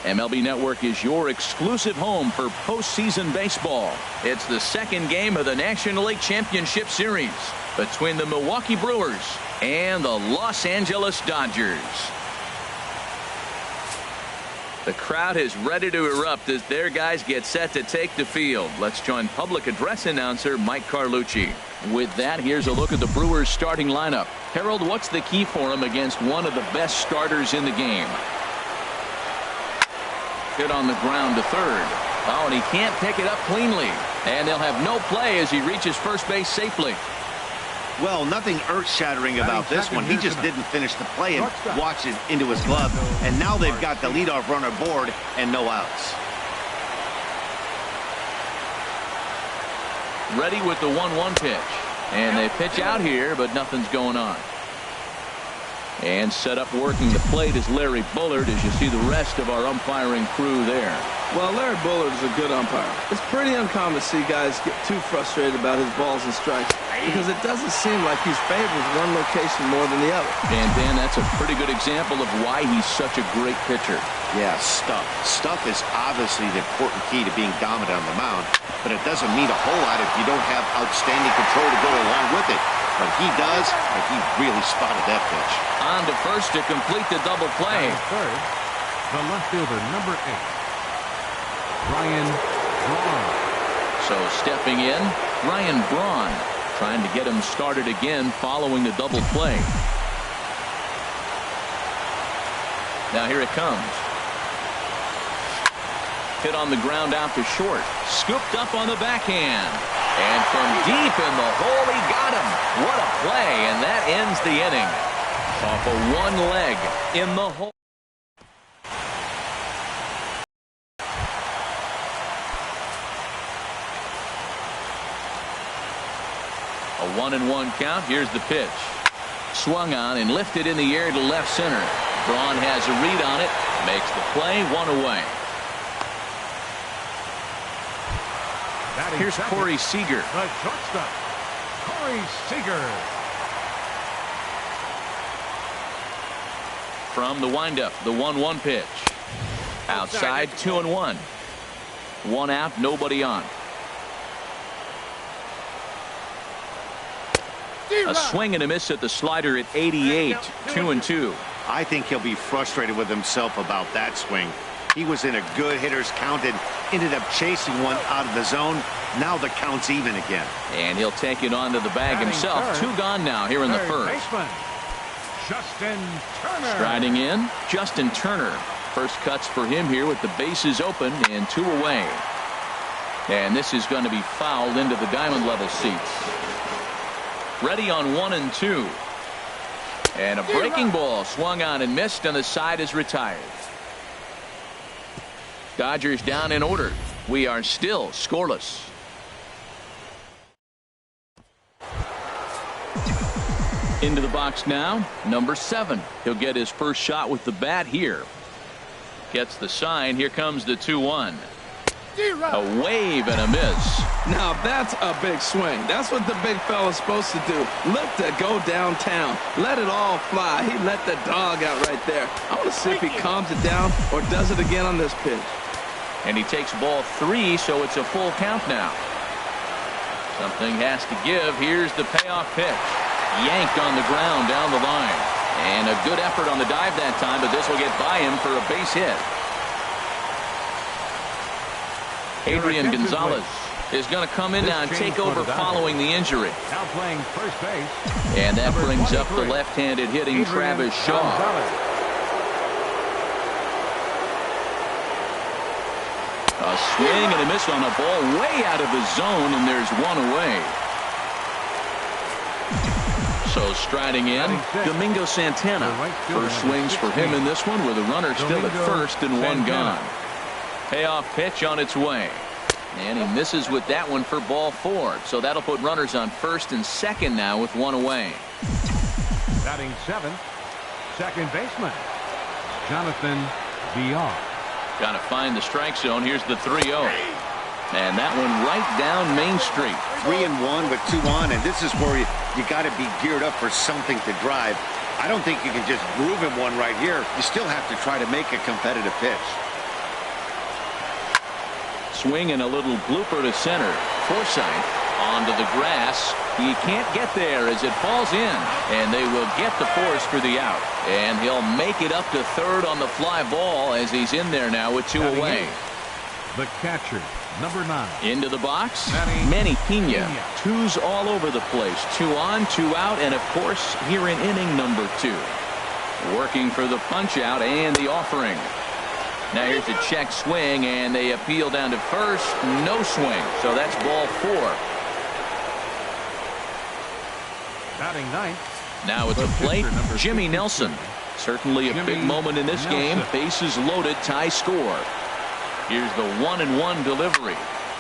MLB Network is your exclusive home for postseason baseball. It's the second game of the National League Championship Series between the Milwaukee Brewers and the Los Angeles Dodgers. The crowd is ready to erupt as their guys get set to take the field. Let's join public address announcer Mike Carlucci. With that, here's a look at the Brewers starting lineup. Harold, what's the key for him against one of the best starters in the game? Hit on the ground to third. Oh, and he can't pick it up cleanly. And they'll have no play as he reaches first base safely. Well, nothing earth-shattering about this one. He just didn't finish the play and watched it into his glove. And now they've got the leadoff runner aboard and no outs. Ready with the 1-1 pitch. And they pitch out here, but nothing's going on. And set up working the plate is Larry Bullard as you see the rest of our umpiring crew there. Well, Larry Bullard is a good umpire. It's pretty uncommon to see guys get too frustrated about his balls and strikes because it doesn't seem like he's favored one location more than the other. And Dan, that's a pretty good example of why he's such a great pitcher. Yeah, stuff. Stuff is obviously the important key to being dominant on the mound, but it doesn't mean a whole lot if you don't have outstanding control to go along with it. But he does, and he really spotted that pitch. On to first to complete the double play. Third, the left fielder, number 8, Ryan Braun. So stepping in, Ryan Braun, trying to get him started again following the double play. Now here it comes. Hit on the ground out to short. Scooped up on the backhand. And from deep in the hole, he got him. What a play, and that ends the inning. Off of one leg in the hole. A 1-1 count. Here's the pitch. Swung on and lifted in the air to left center. Braun has a read on it. Makes the play, one away. Here's Corey Seager. The shortstop, Corey Seager. From the windup, the 1-1 pitch. Outside, 2-1. One out, nobody on. A swing and a miss at the slider at 88, 2-2. I think he'll be frustrated with himself about that swing. He was in a good hitter's count and ended up chasing one out of the zone. Now the count's even again. And he'll take it onto the bag himself. Two gone now here in the first. Baseman, Justin Turner. Striding in, Justin Turner. First cuts for him here with the bases open and two away. And this is going to be fouled into the diamond level seats. Ready on 1-2. And a breaking ball swung on and missed, and the side is retired. Dodgers down in order. We are still scoreless. Into the box now, number 7. He'll get his first shot with the bat here. Gets the sign. Here comes the 2-1. A wave and a miss. Now that's a big swing. That's what the big fella's supposed to do. Look to go downtown. Let it all fly. He let the dog out right there. I want to see if he calms it down or does it again on this pitch. And he takes ball 3, so it's a full count now. Something has to give. Here's the payoff pitch. Yanked on the ground down the line. And a good effort on the dive that time, but this will get by him for a base hit. Adrian Gonzalez is going to come in now and take over following the injury. Now playing first base. And that brings up the left-handed hitting Travis Shaw. A swing and a miss on a ball way out of the zone, and there's one away. So striding in, Domingo Santana. First swings for him in this one with a runner still at first and one gone. Payoff pitch on its way. And he misses with that one for ball 4. So that'll put runners on first and second now with one away. Batting 7th, second baseman, Jonathan Villar. Got to find the strike zone. Here's the 3-0. And that one right down Main Street. 3-1 with 2 on, and this is where you got to be geared up for something to drive. I don't think you can just groove him one right here. You still have to try to make a competitive pitch. Swing and a little blooper to center. Forsythe onto the grass. He can't get there as it falls in, and they will get the force for the out. And he'll make it up to third on the fly ball as he's in there now with 2 away. The catcher, number 9. Into the box, Manny Pena. 2's all over the place. 2 on, 2 out, and of course here in inning number 2. Working for the punch out and the offering. Now here's a check swing, and they appeal down to first. No swing, so that's ball 4. Batting 9th. Now at the plate, Jimmy Nelson. Certainly a big moment in this game. Bases loaded, tie score. Here's the 1-1 delivery.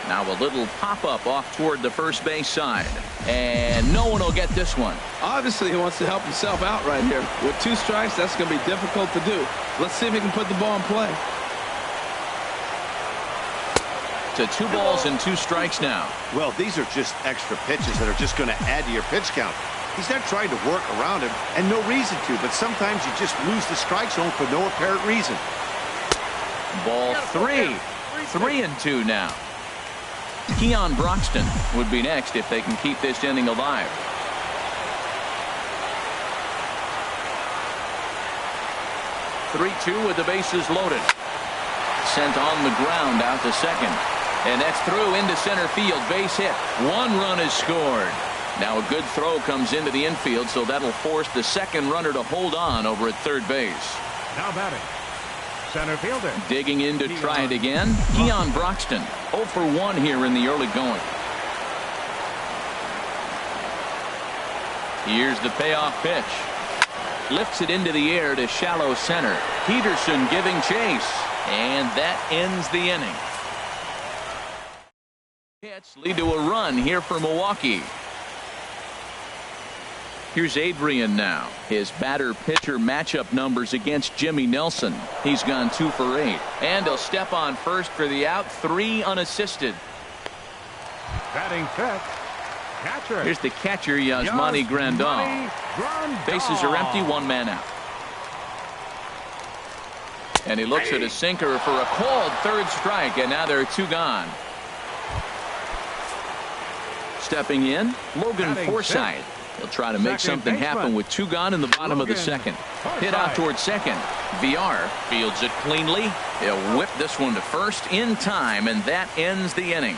Now a little pop-up off toward the first base side. And no one will get this one. Obviously, he wants to help himself out right here. With 2 strikes, that's going to be difficult to do. Let's see if he can put the ball in play. To 2 balls and 2 strikes now. Well, these are just extra pitches that are just going to add to your pitch count. He's not trying to work around him, and no reason to, but sometimes you just lose the strike zone for no apparent reason. Ball 3. 3-2 now. Keon Broxton would be next if they can keep this inning alive. (3-2) with the bases loaded. Sent on the ground out to second. And that's through into center field. Base hit. 1 run is scored. Now a good throw comes into the infield, so that'll force the second runner to hold on over at third base. Now batting, center fielder. Digging in to try it again, Keon Broxton. 0 for 1 here in the early going. Here's the payoff pitch. Lifts it into the air to shallow center. Peterson giving chase. And that ends the inning. Hits lead to a run here for Milwaukee. Here's Adrian now. His batter-pitcher matchup numbers against Jimmy Nelson. He's gone 2 for 8. And he'll step on first for the out. 3 unassisted. Batting 5th, catcher. Here's the catcher, Yasmani Grandal. Bases are empty, 1 man out. And he looks at a sinker for a called 3rd strike, and now there are 2 gone. Stepping in, Logan Forsythe. He'll try to make something happen with 2 gone in the bottom of the second. Hit out towards second. VR fields it cleanly. He'll whip this one to first in time, and that ends the inning.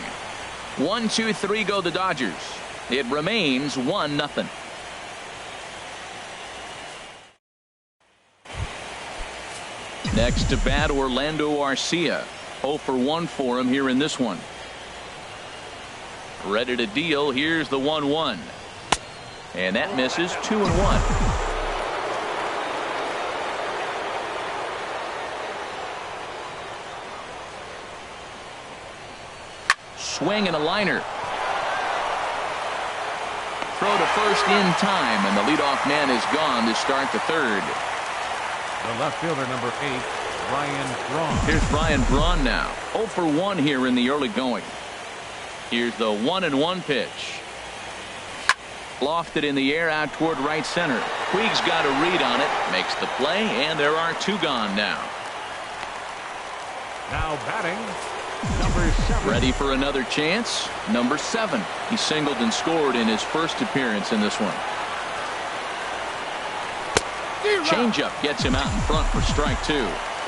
1, 2, 3 go the Dodgers. It remains 1-0. Next to bat, Orlando Arcia. 0 for 1 for him here in this one. Ready to deal. Here's the 1-1. And that misses. 2-1. Swing and a liner. Throw to first in time, and the leadoff man is gone to start the third. The left fielder, number 8, Brian Braun. Here's Brian Braun now. 0 for 1 here in the early going. Here's the 1-1 pitch. Lofted in the air out toward right center. Puig's got a read on it. Makes the play, and there are 2 gone now. Now batting, number 7. Ready for another chance. Number 7. He singled and scored in his first appearance in this one. Changeup gets him out in front for strike 2.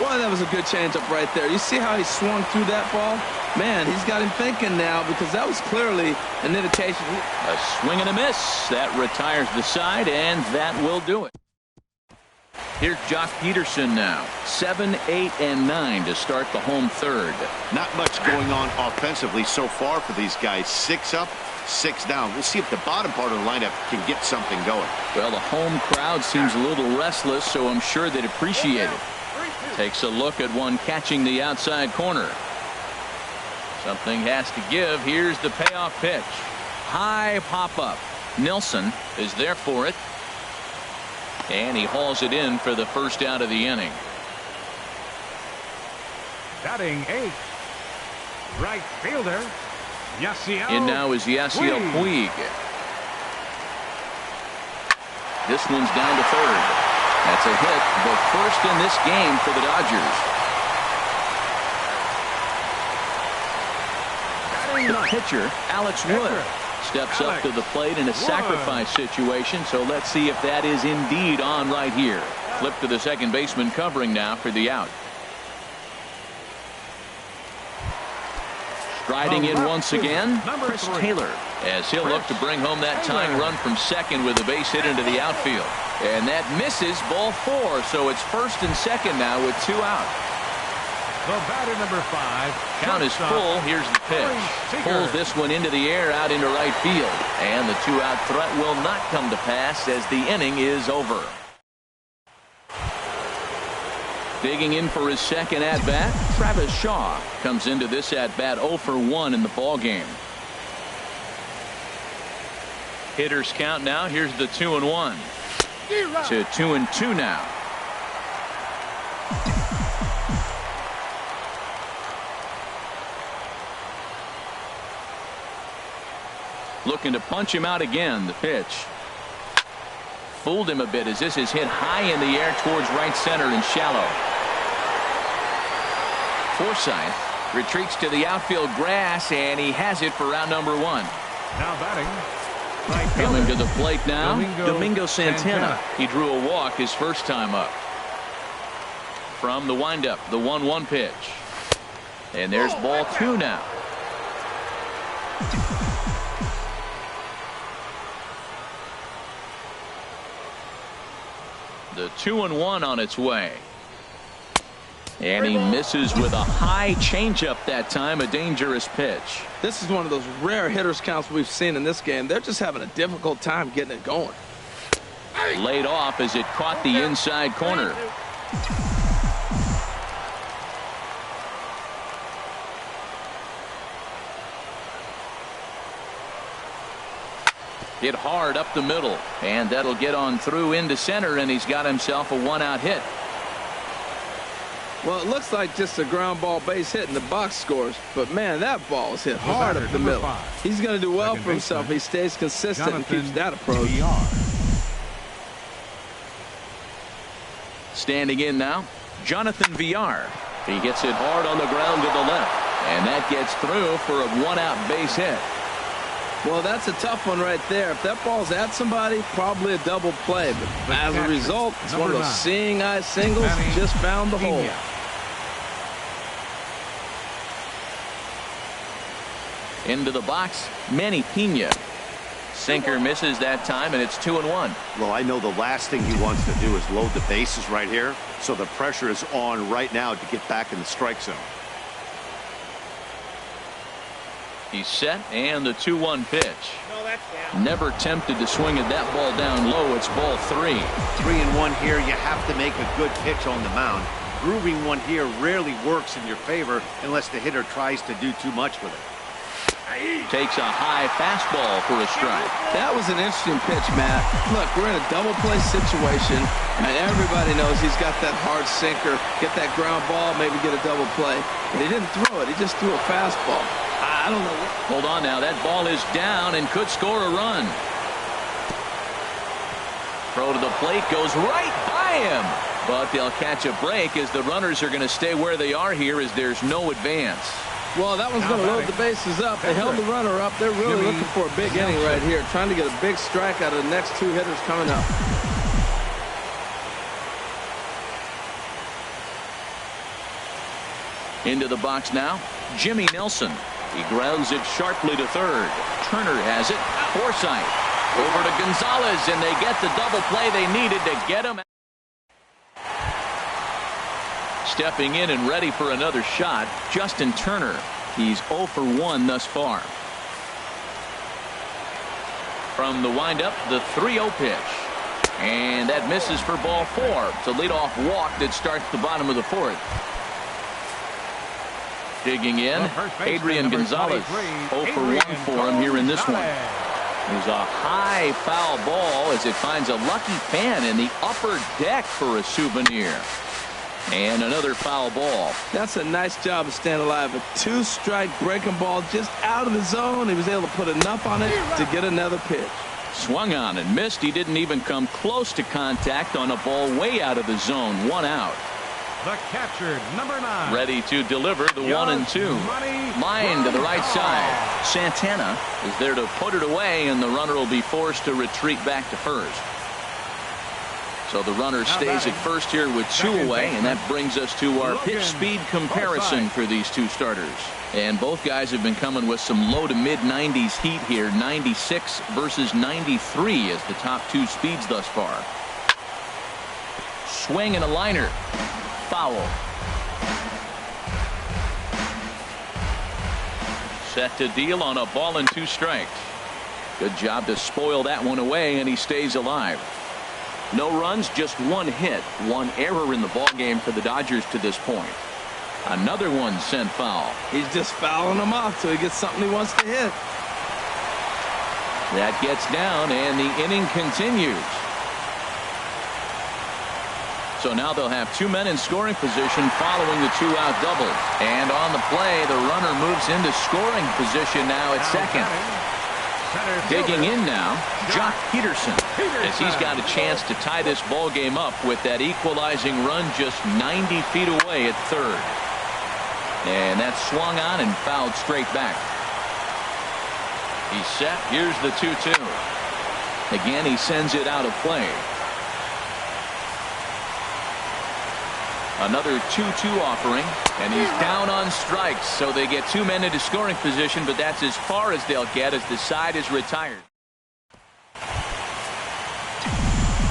Well, that was a good changeup right there. You see how he swung through that ball? Man, he's got him thinking now, because that was clearly an indication. A swing and a miss. That retires the side, and that will do it. Here's Jock Peterson now. 7, 8, and 9 to start the home third. Not much going on offensively so far for these guys. 6 up, 6 down. We'll see if the bottom part of the lineup can get something going. Well, the home crowd seems a little restless, so I'm sure they'd appreciate it. Takes a look at one catching the outside corner. Something has to give. Here's the payoff pitch. High pop-up. Nelson is there for it. And he hauls it in for the first out of the inning. Batting 8, right fielder, Yasiel. In now is Yasiel Puig. This one's down to third. That's a hit, the first in this game for the Dodgers. The pitcher, Alex Wood, steps up to the plate in a sacrifice situation, so let's see if that is indeed on right here. Flip to the second baseman covering now for the out. Striding in once again, Chris Taylor, as he'll look to bring home that tying run from second with a base hit into the outfield. And that misses, ball 4, so it's first and second now with 2 out. The batter, number 5. Count is full. Here's the pitch. Pulls this one into the air out into right field. And the 2-out threat will not come to pass as the inning is over. Digging in for his second at-bat, Travis Shaw comes into this at-bat 0 for 1 in the ballgame. Hitters count now. Here's the 2-1 to 2-2 now. Looking to punch him out again. The pitch fooled him a bit as this is hit high in the air towards right center and shallow. Forsythe retreats to the outfield grass, and he has it for round number 1. Now batting. Coming to the plate now, Domingo Santana. He drew a walk his first time up. From the windup, the 1-1 pitch. And there's ball 2 now. The 2-1 on its way. And he misses with a high changeup that time, a dangerous pitch. This is one of those rare hitters counts we've seen in this game. They're just having a difficult time getting it going. Laid off as it caught the inside corner. Hit hard up the middle, and that'll get on through into center, and he's got himself a 1-out hit. Well, it looks like just a ground ball base hit in the box scores, but man, that ball is hit hard up the middle. He's going to do well for himself. He stays consistent and keeps that approach. Standing in now, Jonathan Villar. He hits it hard on the ground to the left, and that gets through for a 1-out base hit. Well, that's a tough one right there. If that ball's at somebody, probably a double play. But as a result, it's one of those seeing eye singles. Just found the hole. Into the box, Manny Pena. Sinker misses that time, and it's 2-1. Well, I know the last thing he wants to do is load the bases right here, so the pressure is on right now to get back in the strike zone. He's set, and the 2-1 pitch. Never tempted to swing at that ball down low. It's ball 3. 3-1 here. You have to make a good pitch on the mound. Grooving one here rarely works in your favor unless the hitter tries to do too much with it. Takes a high fastball for a strike. That was an interesting pitch, Matt. Look, we're in a double play situation, and everybody knows he's got that hard sinker. Get that ground ball, maybe get a double play. But he didn't throw it. He just threw a fastball. I don't know. Hold on now. That ball is down and could score a run. Throw to the plate goes right by him. But they'll catch a break as the runners are going to stay where they are here as there's no advance. Well, that one's going to load the bases up. They held the runner up. They're really looking for a big inning right here, trying to get a big strike out of the next 2 hitters coming up. Into the box now, Jimmy Nelson. He grounds it sharply to third. Turner has it. Forsythe over to Gonzalez, and they get the double play they needed to get him. Stepping in and ready for another shot, Justin Turner. He's 0 for 1 thus far. From the windup, the 3-0 pitch. And that misses for ball 4. It's a leadoff walk that starts the bottom of the 4th. Digging in, Adrian Gonzalez. 0 for 1 for him here in this one. There's a high foul ball as it finds a lucky fan in the upper deck for a souvenir. And another foul ball. That's a nice job of staying alive. A 2-strike breaking ball just out of the zone. He was able to put enough on it to get another pitch. Swung on and missed. He didn't even come close to contact on a ball way out of the zone. 1 out. The catcher, number 9. Ready to deliver the 1-2. Line to the right side. Santana is there to put it away, and the runner will be forced to retreat back to first. So the runner stays at first here with 2 away, and that brings us to our pitch speed comparison for these two starters. And both guys have been coming with some low to mid 90s heat here. 96 versus 93 as the top 2 speeds thus far. Swing and a liner. Foul. Set to deal on a ball and 2 strikes. Good job to spoil that one away, and he stays alive. No runs, just 1 hit, 1 error in the ball game for the Dodgers to this point. Another one sent foul. He's just fouling them off till he gets something he wants to hit. That gets down, and the inning continues. So now they'll have 2 men in scoring position following the 2-out double. And on the play, the runner moves into scoring position now at second. Digging in now, Jock Peterson, as he's got a chance to tie this ball game up with that equalizing run just 90 feet away at third. And that's swung on and fouled straight back. He's set. Here's the 2-2. Again, he sends it out of play. Another 2-2 offering, and he's down on strikes, so they get 2 men into scoring position, but that's as far as they'll get as the side is retired.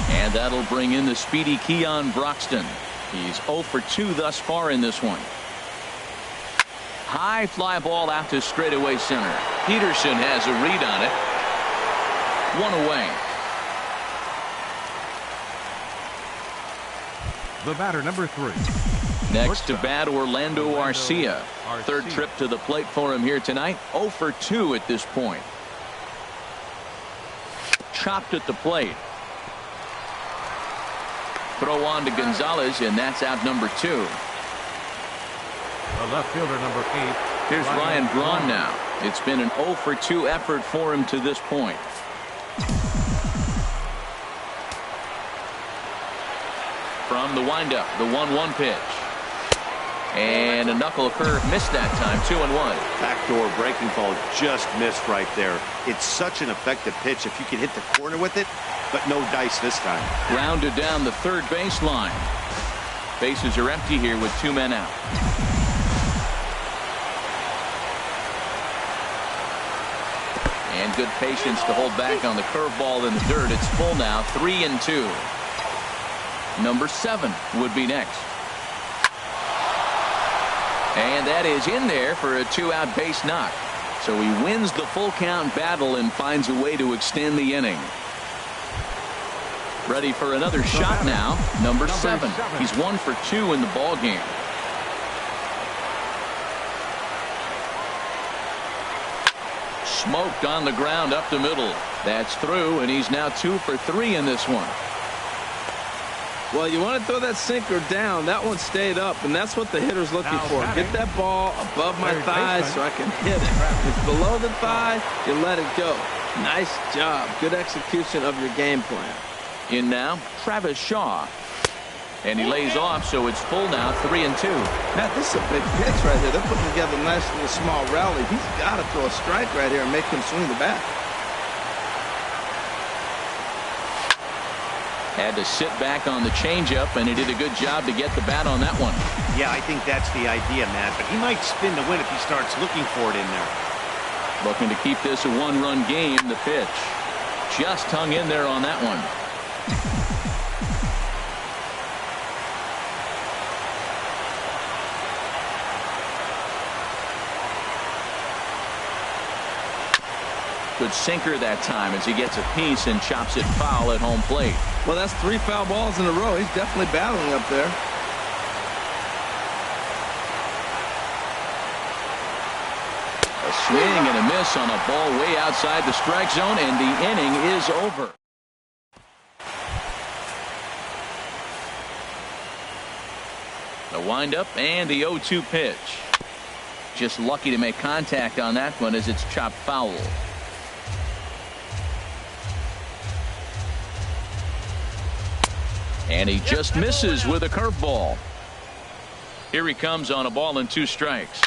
And that'll bring in the speedy Keon Broxton. He's 0 for 2 thus far in this one. High fly ball out to straightaway center. Peterson has a read on it. 1 away. The batter, number 3. Next to bat, Orlando Arcia. Third trip to the plate for him here tonight. 0 for 2 at this point. Chopped at the plate. Throw on to Gonzalez, and that's out number 2. The left fielder, number 8. Here's Ryan Braun now. It's been an 0 for 2 effort for him to this point. From the windup, the 1-1 pitch. And a knuckle curve missed that time. 2-1. Backdoor breaking ball just missed right there. It's such an effective pitch if you can hit the corner with it, but no dice this time. Grounded down the third baseline. Bases are empty here with 2 men out. And good patience to hold back on the curveball in the dirt. It's full now. 3-2. Number 7 would be next. And that is in there for a 2-out base knock. So he wins the full count battle and finds a way to extend the inning. Ready for another shot now. Number 7. He's 1 for 2 in the ball game. Smoked on the ground up the middle. That's through, and he's now 2 for 3 in this one. Well, you want to throw that sinker down. That one stayed up, and that's what the hitter's looking for. Get that ball above my thighs so I can hit it. If it's below the thigh, you let it go. Nice job. Good execution of your game plan. In now, Travis Shaw. And he lays off, so it's full now, 3-2. Matt, this is a big pitch right here. They're putting together a nice little small rally. He's got to throw a strike right here and make him swing the bat. Had to sit back on the changeup, and he did a good job to get the bat on that one. Yeah, I think that's the idea, Matt. But he might spin the win if he starts looking for it in there. Looking to keep this a 1-run game. The pitch just hung in there on that one. Good sinker that time as he gets a piece and chops it foul at home plate. Well, that's 3 foul balls in a row. He's definitely battling up there. A swing and a miss on a ball way outside the strike zone, and the inning is over. The windup and the 0-2 pitch. Just lucky to make contact on that one as it's chopped foul. And he just misses with a curveball. Here he comes on a ball and 2 strikes.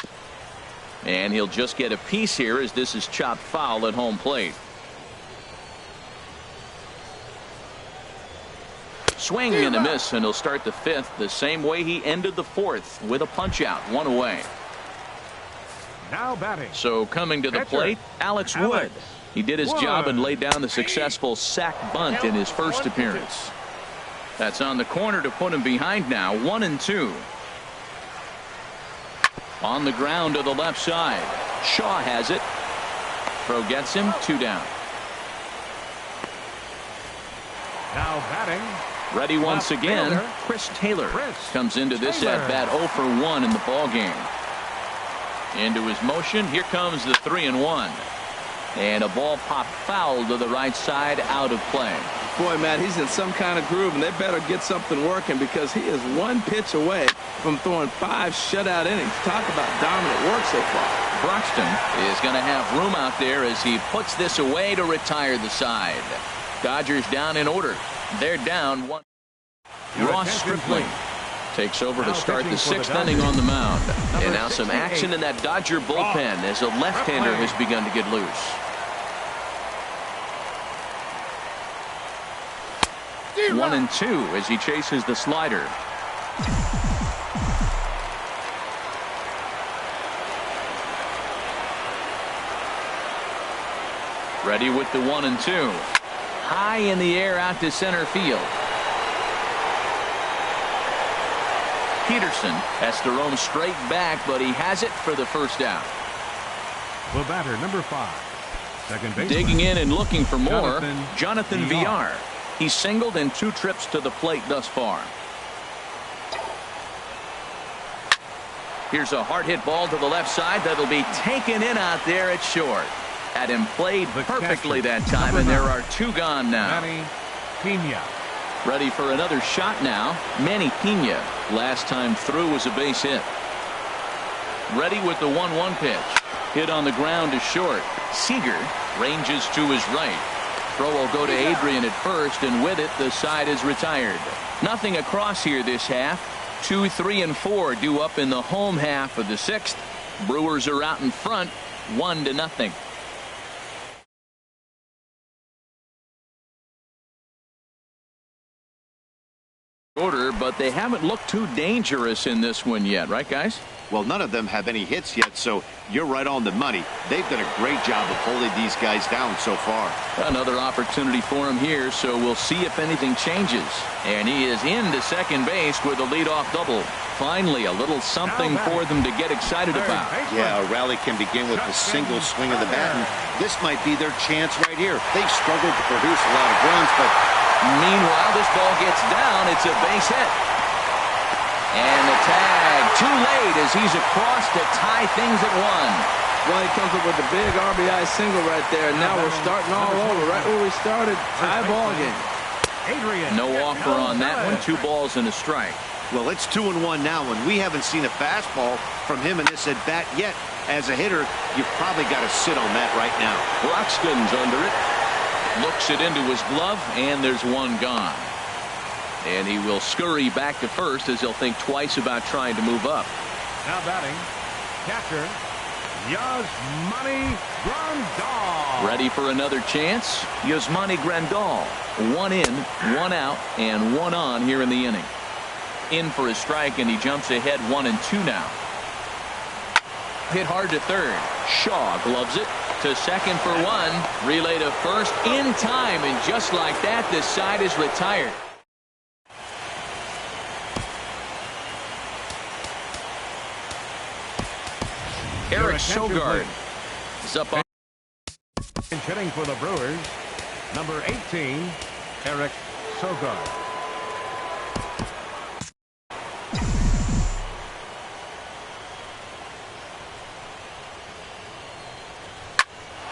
And he'll just get a piece here as this is chopped foul at home plate. Swing and a miss, and he'll start the 5th the same way he ended the 4th with a punch out, 1 away. Now batting. So coming to the plate, Alex Wood. He did his job and laid down the successful sac bunt in his first appearance. That's on the corner to put him behind now, 1-2. On the ground to the left side. Shaw has it. Throw gets him, 2 down. Now batting. Ready once again, Chris Taylor comes into this at bat 0 for 1 in the ball game. Into his motion, here comes the 3-1. And a ball popped foul to the right side, out of play. Boy, Matt, he's in some kind of groove, and they better get something working because he is 1 pitch away from throwing 5 shutout innings. Talk about dominant work so far. Broxton is going to have room out there as he puts this away to retire the side. Dodgers down in order. They're down 1. Ross Stripling takes over to start the 6th inning on the mound. And now some action in that Dodger bullpen as a left-hander has begun to get loose. One and 2 as he chases the slider. Ready with the 1-2. High in the air out to center field. Peterson has to roam straight back, but he has it for the first out. The batter, number 5. Second baseman. Digging in and looking for more, Jonathan Villar. He's singled in 2 trips to the plate thus far. Here's a hard hit ball to the left side that'll be taken in out there at short. Had him played perfectly that time, and there are 2 gone now. Manny Pena. Ready for another shot now. Manny Pena. Last time through was a base hit. Ready with the 1-1 pitch. Hit on the ground to short. Seager ranges to his right. Throw will go to Adrian at first, and with it the side is retired. Nothing across here this half. 2, 3, and 4 due up in the home half of the 6th. Brewers are out in front, 1-0. Order, but they haven't looked too dangerous in this one yet, right, guys? Well, none of them have any hits yet, so you're right on the money. They've done a great job of holding these guys down so far. Another opportunity for him here, so we'll see if anything changes. And he is into second base with a leadoff double. Finally, a little something for them to get excited about. Yeah, a rally can begin with a single swing of the bat, and this might be their chance right here. They've struggled to produce a lot of runs, but meanwhile, this ball gets down. It's a base hit. And the tag too late as he's across to tie things at 1. Well, he comes up with a big RBI single right there. And now we're starting all over right where we started. Tie ball game. No offer on that one. 2 balls and a strike. Well, it's 2-1 now, and we haven't seen a fastball from him in this at bat yet. As a hitter, you've probably got to sit on that right now. Broxton's under it. Looks it into his glove, and there's 1 gone. And he will scurry back to first as he'll think twice about trying to move up. Now batting, catcher, Yasmani Grandal. Ready for another chance? Yasmani Grandal. 1 in, 1 out, and 1 on here in the inning. In for a strike, and he jumps ahead 1-2 now. Hit hard to third. Shaw gloves it to second for 1. Relay to first in time, and just like that, this side is retired. Eric Sogard is up on. Hitting for the Brewers, number 18, Eric Sogard.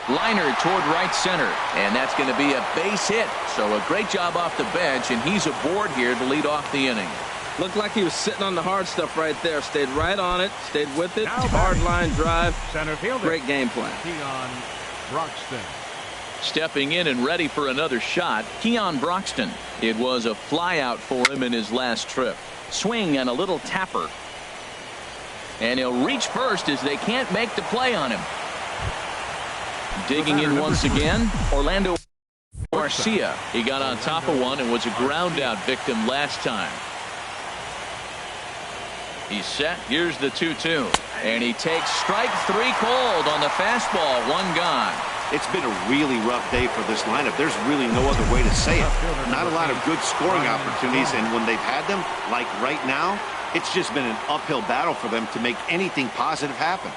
Liner toward right center, and that's going to be a base hit. So a great job off the bench, and he's aboard here to lead off the inning. Looked like he was sitting on the hard stuff right there. Stayed right on it. Stayed with it. Hard line drive. Center fielder. Great game plan. Keon Broxton. Stepping in and ready for another shot, Keon Broxton. It was a fly out for him in his last trip. Swing and a little tapper. And he'll reach first as they can't make the play on him. Digging in once again, Orlando Garcia. He got on top of one and was a ground out victim last time. He's set. Here's the 2-2. And he takes strike three cold on the fastball. One gone. It's been a really rough day for this lineup. There's really no other way to say it. Not a lot of good scoring opportunities, and when they've had them, like right now, it's just been an uphill battle for them to make anything positive happen.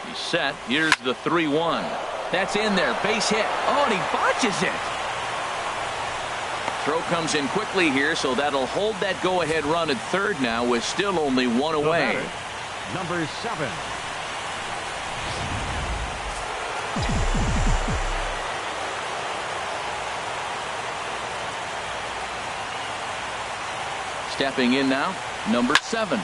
He's set. Here's the 3-1. That's in there. Base hit. Oh, and he botches it. Throw comes in quickly here, so that'll hold that go-ahead run at third now with still only one away. Number 7. Stepping in now, number 7.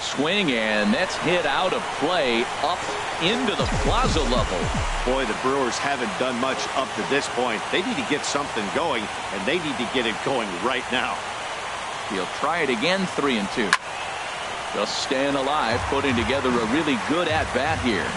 Swing, and that's hit out of play up into the plaza level. Boy, the Brewers haven't done much up to this point. They need to get something going, and they need to get it going right now. He'll try it again, 3-2. Just staying alive, putting together a really good at-bat here.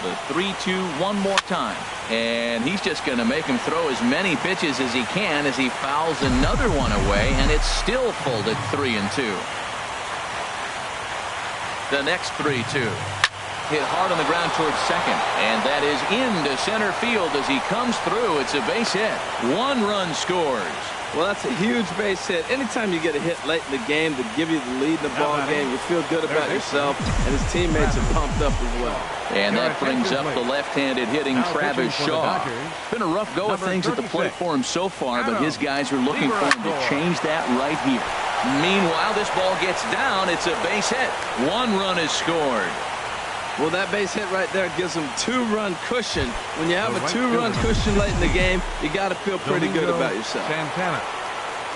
The 3-2 one more time. And he's just going to make him throw as many pitches as he can as he fouls another one away, and it's still full at 3-2. The next 3-2. Hit hard on the ground towards second, and that is into center field as he comes through. It's a base hit. 1 run scores. Well, that's a huge base hit. Anytime you get a hit late in the game to give you the lead in the ball game, you feel good about yourself, and his teammates are pumped up as well. And that brings up the left-handed hitting Travis Shaw. It's been a rough go of things at the plate for him so far, but his guys are looking for him to change that right here. Meanwhile, this ball gets down. It's a base hit. 1 run is scored. Well, that base hit right there gives them 2-run cushion. When you have a 2-run cushion late in the game, you got to feel pretty good about yourself. Santana.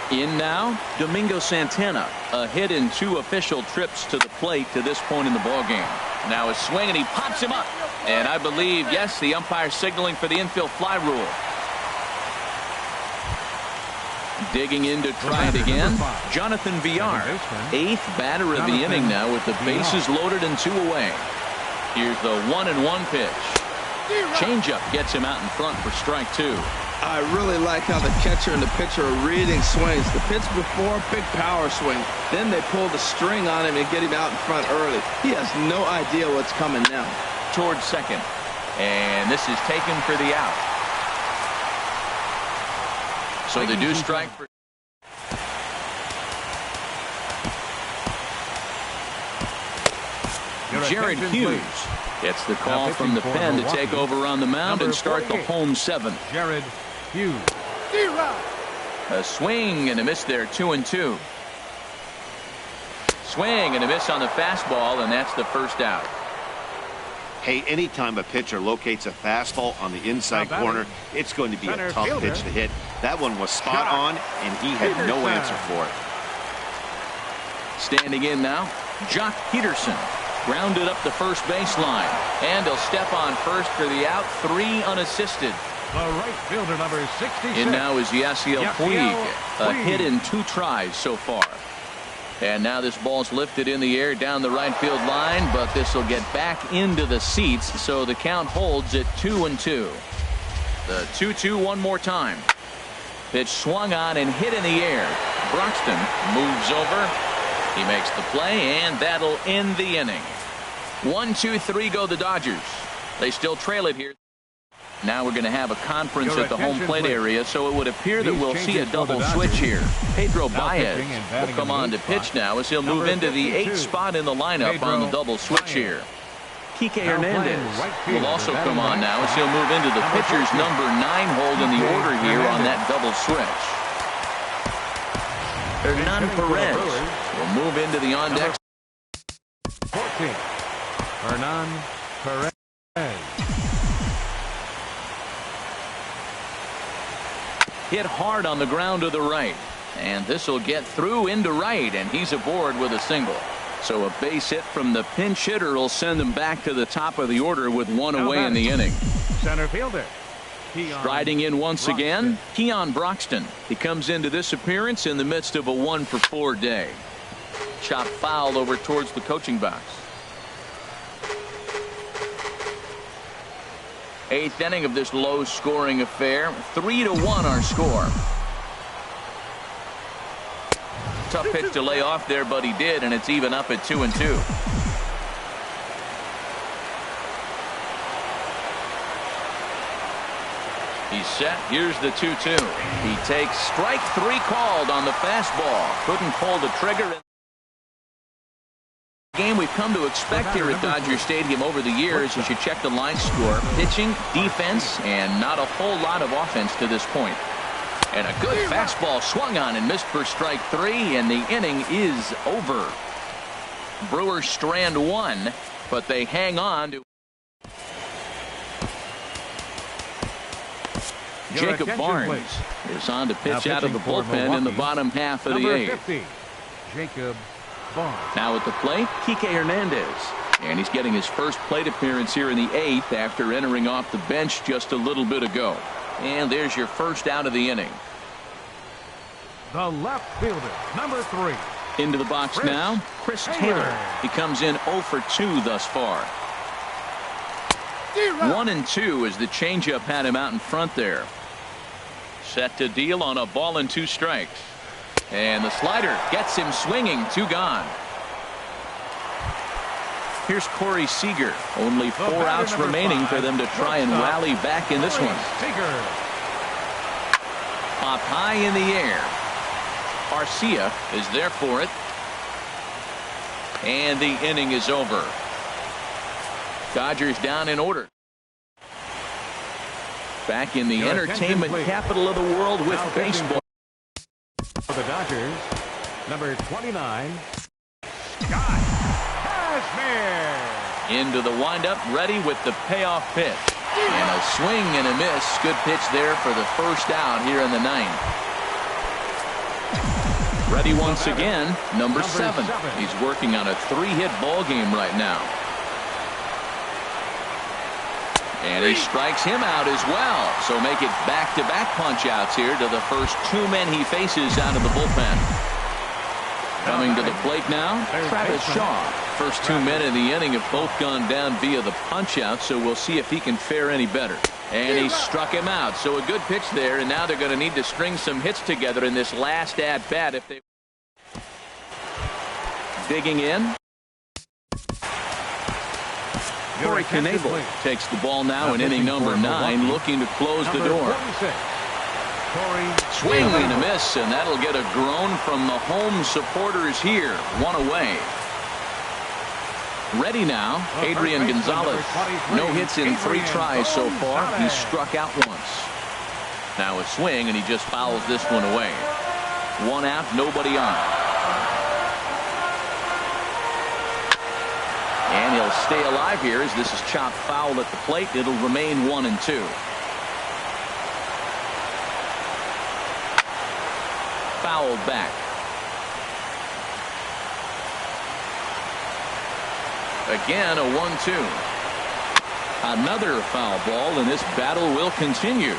In now, Domingo Santana. A hit in 2 official trips to the plate to this point in the ball game. Now a swing, and he pops him up. And I believe, yes, the umpire signaling for the infield fly rule. Digging in to try it again, Jonathan Villar. 8th batter of the inning now with the bases loaded and 2 away. Here's the 1-1 pitch. Changeup gets him out in front for strike 2. I really like how the catcher and the pitcher are reading swings. The pitch before, big power swing. Then they pull the string on him and get him out in front early. He has no idea what's coming now. Towards second. And this is taken for the out. So they do strike for... Jared Hughes gets the call from the pen to take over on the mound and start the home 7th. Jared Hughes. A swing and a miss there, 2-2. Swing and a miss on the fastball, and that's the first out. Hey, anytime a pitcher locates a fastball on the inside corner, it's going to be a tough pitch to hit. That one was spot on, and he had no answer for it. Standing in now, Jock Peterson. Grounded up the first baseline, and he'll step on first for the out. 3 unassisted. The right fielder, number 66. In now is Yasiel Puig. A hit in 2 tries so far. And now this ball's lifted in the air down the right field line, but this will get back into the seats, so the count holds at 2-2. The 2-2 one more time. Pitch swung on and hit in the air. Broxton moves over. He makes the play, and that'll end the inning. 1-2-3 go the Dodgers. They still trail it here. Now we're going to have a conference at the home plate area, so it would appear that we'll see a double switch here. Pedro Baez will come on to pitch now as he'll move into the 8th spot in the lineup on the double switch here. Kike Hernandez will also come on now as he'll move into the pitcher's number 9 hold in the order here on that double switch. Hernan Perez will move into the on-deck. 14. Hernan Perez. Hit hard on the ground to the right. And this will get through into right, and he's aboard with a single. So a base hit from the pinch hitter will send him back to the top of the order with 1 away in the inning. Center fielder, Striding in once again, Keon Broxton. He comes into this appearance in the midst of a 1-for-4 day. Chop foul over towards the coaching box. 8th inning of this low-scoring affair. 3-1 our score. Tough pitch to lay off there, but he did, and it's even up at 2-2. He's set. Here's the 2-2. He takes strike 3 called on the fastball. Couldn't pull the trigger. Game we've come to expect here at Dodger Stadium over the years as you check the line score. Pitching, defense, and not a whole lot of offense to this point. And a good fastball swung on and missed for strike 3, and the inning is over. Brewers strand 1, but they hang on to. Jacob Barnes is on to pitch out of the bullpen in the bottom half of the 8th. Jacob Barnes. Now at the plate, Kike Hernandez. And he's getting his first plate appearance here in the 8th after entering off the bench just a little bit ago. And there's your first out of the inning. The left fielder, number 3. Into the box now, Chris Taylor. He comes in 0 for 2 thus far. 1-2 as the changeup had him out in front there. Set to deal on a ball and 2 strikes. And the slider gets him swinging. 2 gone. Here's Corey Seager. Only 4 outs remaining for them to try and rally back in this one. Popped high in the air. Arcia is there for it. And the inning is over. Dodgers down in order. Back in the entertainment capital of the world with baseball. For the Dodgers, number 29, Scott Kazmir. Into the windup, ready with the payoff pitch. And a swing and a miss. Good pitch there for the first out here in the 9th. Ready once again, number 7. He's working on a 3-hit ball game right now. And he strikes him out as well. So make it back-to-back punch-outs here to the first 2 men he faces out of the bullpen. Coming to the plate now, Travis Shaw. First 2 men in the inning have both gone down via the punch-out, so we'll see if he can fare any better. And he struck him out. So a good pitch there, and now they're going to need to string some hits together in this last at-bat if they. Digging in. Corey Knebel takes the ball now in inning number 9, looking to close the door. Swing and a miss, and that'll get a groan from the home supporters here. 1 away. Ready now, Adrian Gonzalez. No hits in 3 tries so far. He's struck out once. Now a swing, and he just fouls this one away. 1 out, nobody on. And he'll stay alive here as this is chopped foul at the plate. It'll remain 1-2. Fouled back. Again, a 1-2. Another foul ball, and this battle will continue.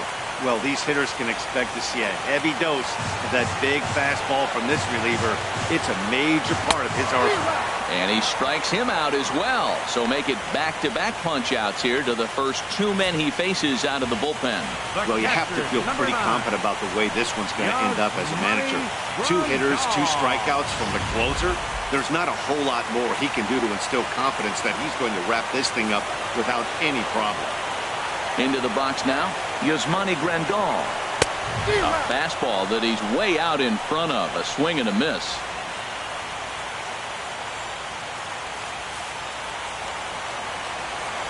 Well, these hitters can expect to see a heavy dose of that big fastball from this reliever. It's a major part of his arsenal. And he strikes him out as well. So make it back-to-back punch-outs here to the first 2 men he faces out of the bullpen. Well, you have to feel pretty confident about the way this one's going to end up as a manager. 2 hitters, 2 strikeouts from the closer. There's not a whole lot more he can do to instill confidence that he's going to wrap this thing up without any problem. Into the box now, Yasmani Grandal. A fastball that he's way out in front of. A swing and a miss.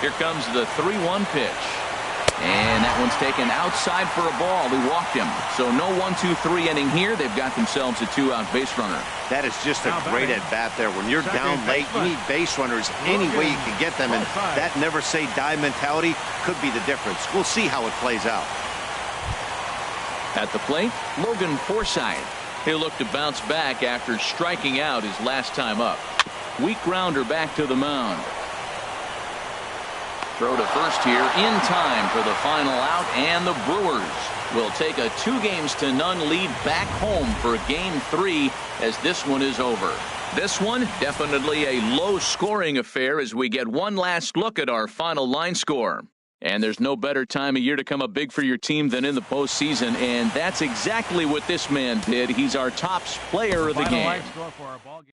Here comes the 3-1 pitch. And that one's taken outside for a ball. He walked him. So no 1-2-3 inning here. They've got themselves a 2-out base runner. That is just a great at-bat there. When you're down late, you need base runners any way you can get them. And that never-say-die mentality could be the difference. We'll see how it plays out. At the plate, Logan Forsythe. He'll look to bounce back after striking out his last time up. Weak grounder back to the mound. Throw to first here in time for the final out, and the Brewers will take a 2-0 lead back home for Game 3 as this one is over. This one definitely a low-scoring affair as we get one last look at our final line score. And there's no better time of year to come up big for your team than in the postseason, and that's exactly what this man did. He's our top player of the game. Line score for our ball game.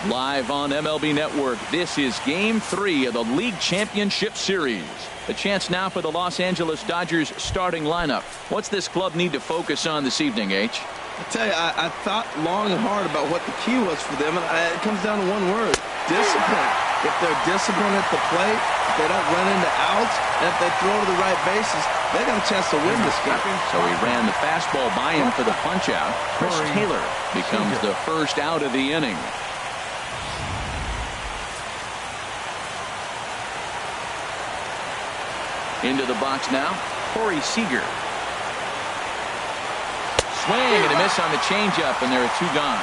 Live on MLB Network, this is Game 3 of the League Championship Series. A chance now for the Los Angeles Dodgers starting lineup. What's this club need to focus on this evening, H? I tell you, I thought long and hard about what the key was for them, and it comes down to one word: discipline. If they're disciplined at the plate, if they don't run into outs, and if they throw to the right bases, they got a chance to win this game. So he ran the fastball by him for the punch-out. Chris Taylor becomes the first out of the inning. Into the box now, Corey Seager. Swing and a miss on the changeup, and there are 2 gone.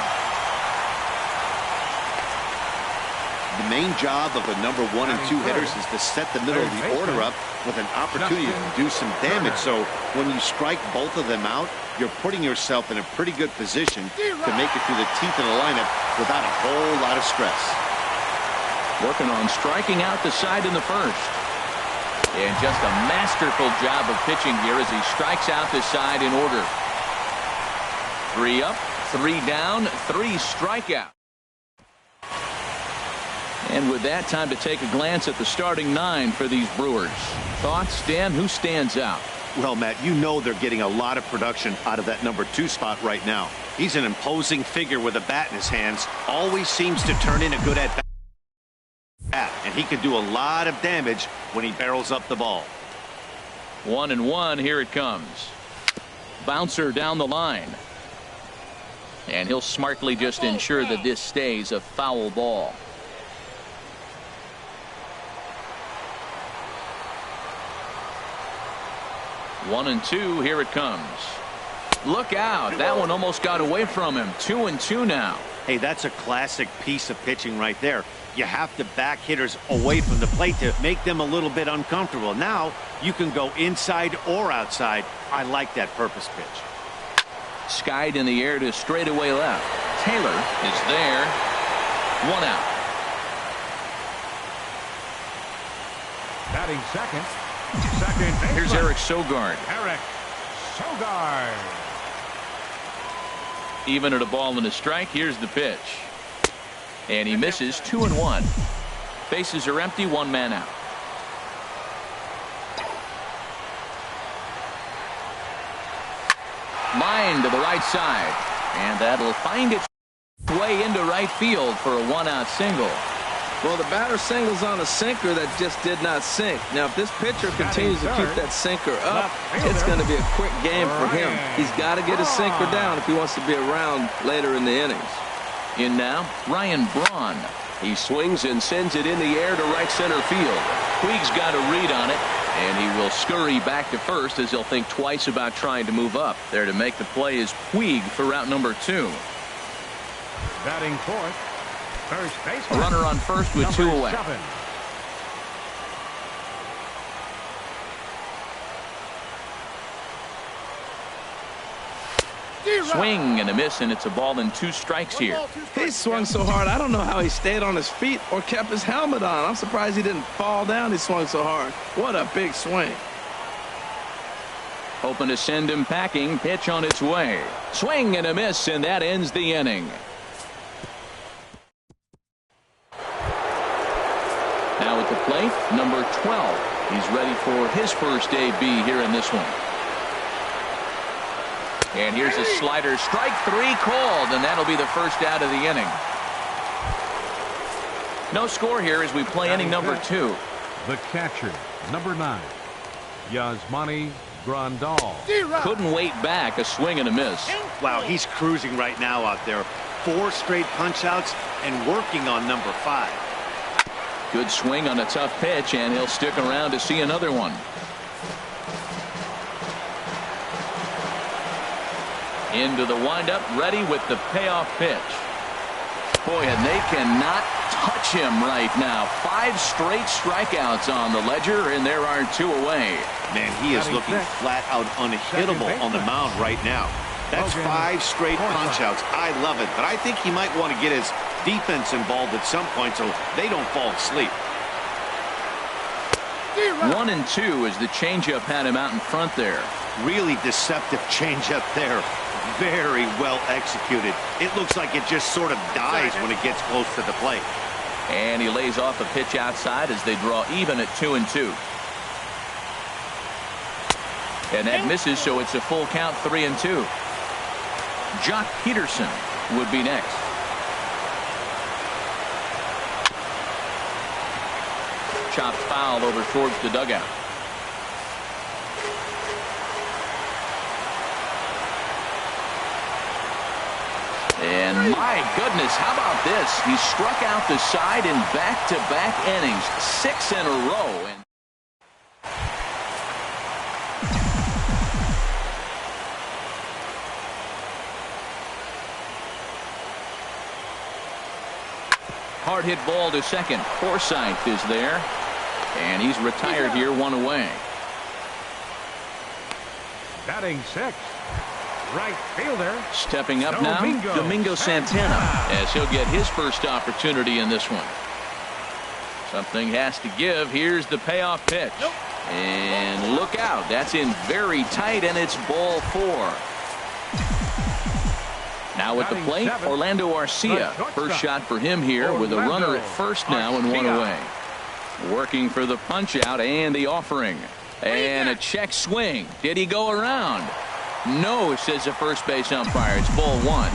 The main job of the number 1 and 2 hitters is to set the middle of the order up with an opportunity to do some damage. So when you strike both of them out, you're putting yourself in a pretty good position to make it through the teeth of the lineup without a whole lot of stress. Working on striking out the side in the first. And just a masterful job of pitching here as he strikes out the side in order. 3 up, 3 down, 3 strikeout. And with that, time to take a glance at the starting 9 for these Brewers. Thoughts, Dan? Who stands out? Well, Matt, you know they're getting a lot of production out of that number 2 spot right now. He's an imposing figure with a bat in his hands. Always seems to turn in a good at-bat. And he can do a lot of damage when he barrels up the ball. 1-1, here it comes. Bouncer down the line. And he'll smartly just ensure that this stays a foul ball. One and 2, here it comes. Look out, that one almost got away from him. 2-2 now. Hey, that's a classic piece of pitching right there. You have to back hitters away from the plate to make them a little bit uncomfortable. Now you can go inside or outside. I like that purpose pitch. Skied in the air to straightaway left. Taylor is there. 1 out. Batting second. Second baseman. Here's Eric Sogard. Eric Sogard. Even at a ball and a strike, here's the pitch. And he misses. 2-1. Bases are empty, 1 man out. Line to the right side. And that'll find its way into right field for a 1-out single. Well, the batter singles on a sinker that just did not sink. Now, if this pitcher continues to keep that sinker up, it's going to be a quick game for him. He's got to get his sinker down if he wants to be around later in the innings. In now, Ryan Braun. He swings and sends it in the air to right center field. Puig's got a read on it, and he will scurry back to first as he'll think twice about trying to move up. There to make the play is Puig for route number 2. Batting fourth, first A baseman. runner on first with 2 away. 7. Swing and a miss, and it's a ball and 2 strikes here. He swung so hard, I don't know how he stayed on his feet or kept his helmet on. I'm surprised he didn't fall down. He swung so hard. What a big swing. Hoping to send him packing. Pitch on its way. Swing and a miss, and that ends the inning. Now at the plate, number 12. He's ready for his first AB here in this one. And here's a slider. Strike 3 called, and that'll be the first out of the inning. No score here as we play inning number 2. The catcher, number 9, Yasmani Grandal. Couldn't wait back. A swing and a miss. Wow, he's cruising right now out there. 4 straight punch-outs and working on number 5. Good swing on a tough pitch, and he'll stick around to see another one. Into the windup, ready with the payoff pitch. Boy, and they cannot touch him right now. 5 straight strikeouts on the ledger, and there are 2 away. Man, he is looking flat out unhittable on the mound right now. That's 5 straight punch-outs. I love it, but I think he might want to get his defense involved at some point so they don't fall asleep. 1-2 as the changeup had him out in front there. Really deceptive changeup there. Very well executed. It looks like it just sort of dies when it gets close to the plate. And he lays off a pitch outside as they draw even at 2-2. And that misses, so it's a full count, 3-2. Jock Peterson would be next. Chopped foul over towards the dugout. And my goodness, how about this? He struck out the side in back-to-back innings, 6 in a row. And hard hit ball to second. Forsythe is there, and he's retired here, 1 away. Batting 6, right fielder. Stepping up now, Domingo Santana, as he'll get his first opportunity in this one. Something has to give. Here's the payoff pitch. And look out. That's in very tight, and it's ball 4. Now at the plate, Orlando Arcia. First shot for him here with a runner at first now and 1 away. Working for the punch out and the offering. And a check swing. Did he go around? No, says the first base umpire. It's ball 1.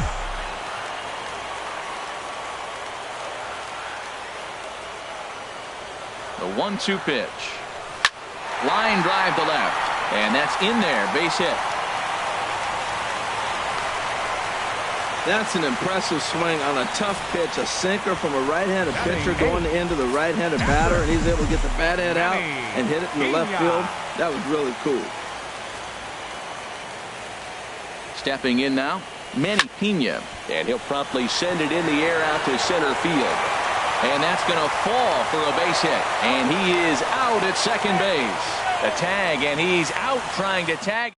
The 1-2 pitch. Line drive to left. And that's in there. Base hit. That's an impressive swing on a tough pitch. A sinker from a right-handed pitcher going into the right-handed batter, and he's able to get the bat head out and hit it in the left field. That was really cool. Stepping in now, Manny Pena, and he'll promptly send it in the air out to center field. And that's going to fall for a base hit. And he is out at second base. The tag, and he's out trying to tag.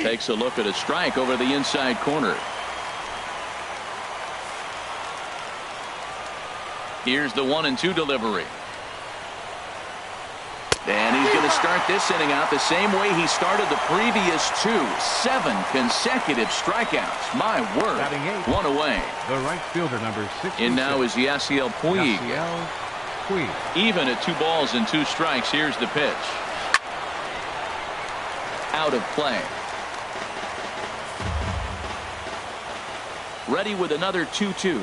Takes a look at a strike over the inside corner. Here's the 1-2 delivery. And he's going to start this inning out the same way he started the previous 2. 7 consecutive strikeouts. My word. 1 away. The right fielder, number 6. In now is Yasiel Puig. Even at 2 balls and 2 strikes. Here's the pitch. Out of play. Ready with another 2-2.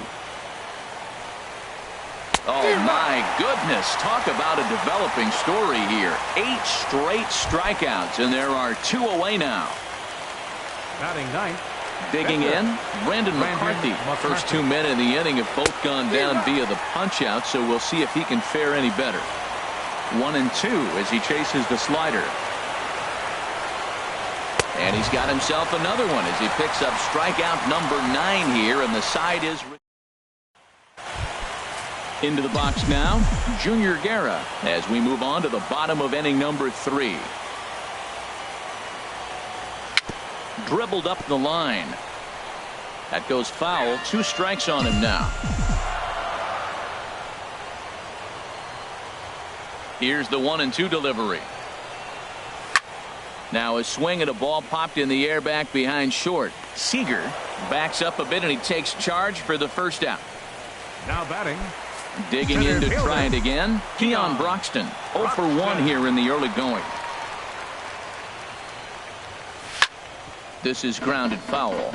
Oh, my goodness. Talk about a developing story here. 8 straight strikeouts, and there are 2 away now. Batting ninth. Digging in, Brandon McCarthy. First 2 men in the inning have both gone down via the punch-out, so we'll see if he can fare any better. 1-2 as he chases the slider. And he's got himself another one as he picks up strikeout number 9 here, and the side is... Into the box now, Junior Guerra, as we move on to the bottom of inning number 3. Dribbled up the line. That goes foul. 2 strikes on him now. Here's the 1-2 delivery. Now a swing at a ball popped in the air back behind short. Seager backs up a bit and he takes charge for the first out. Now batting. Digging in to try it again, Keon Broxton. 0 for 1 here in the early going. This is grounded foul.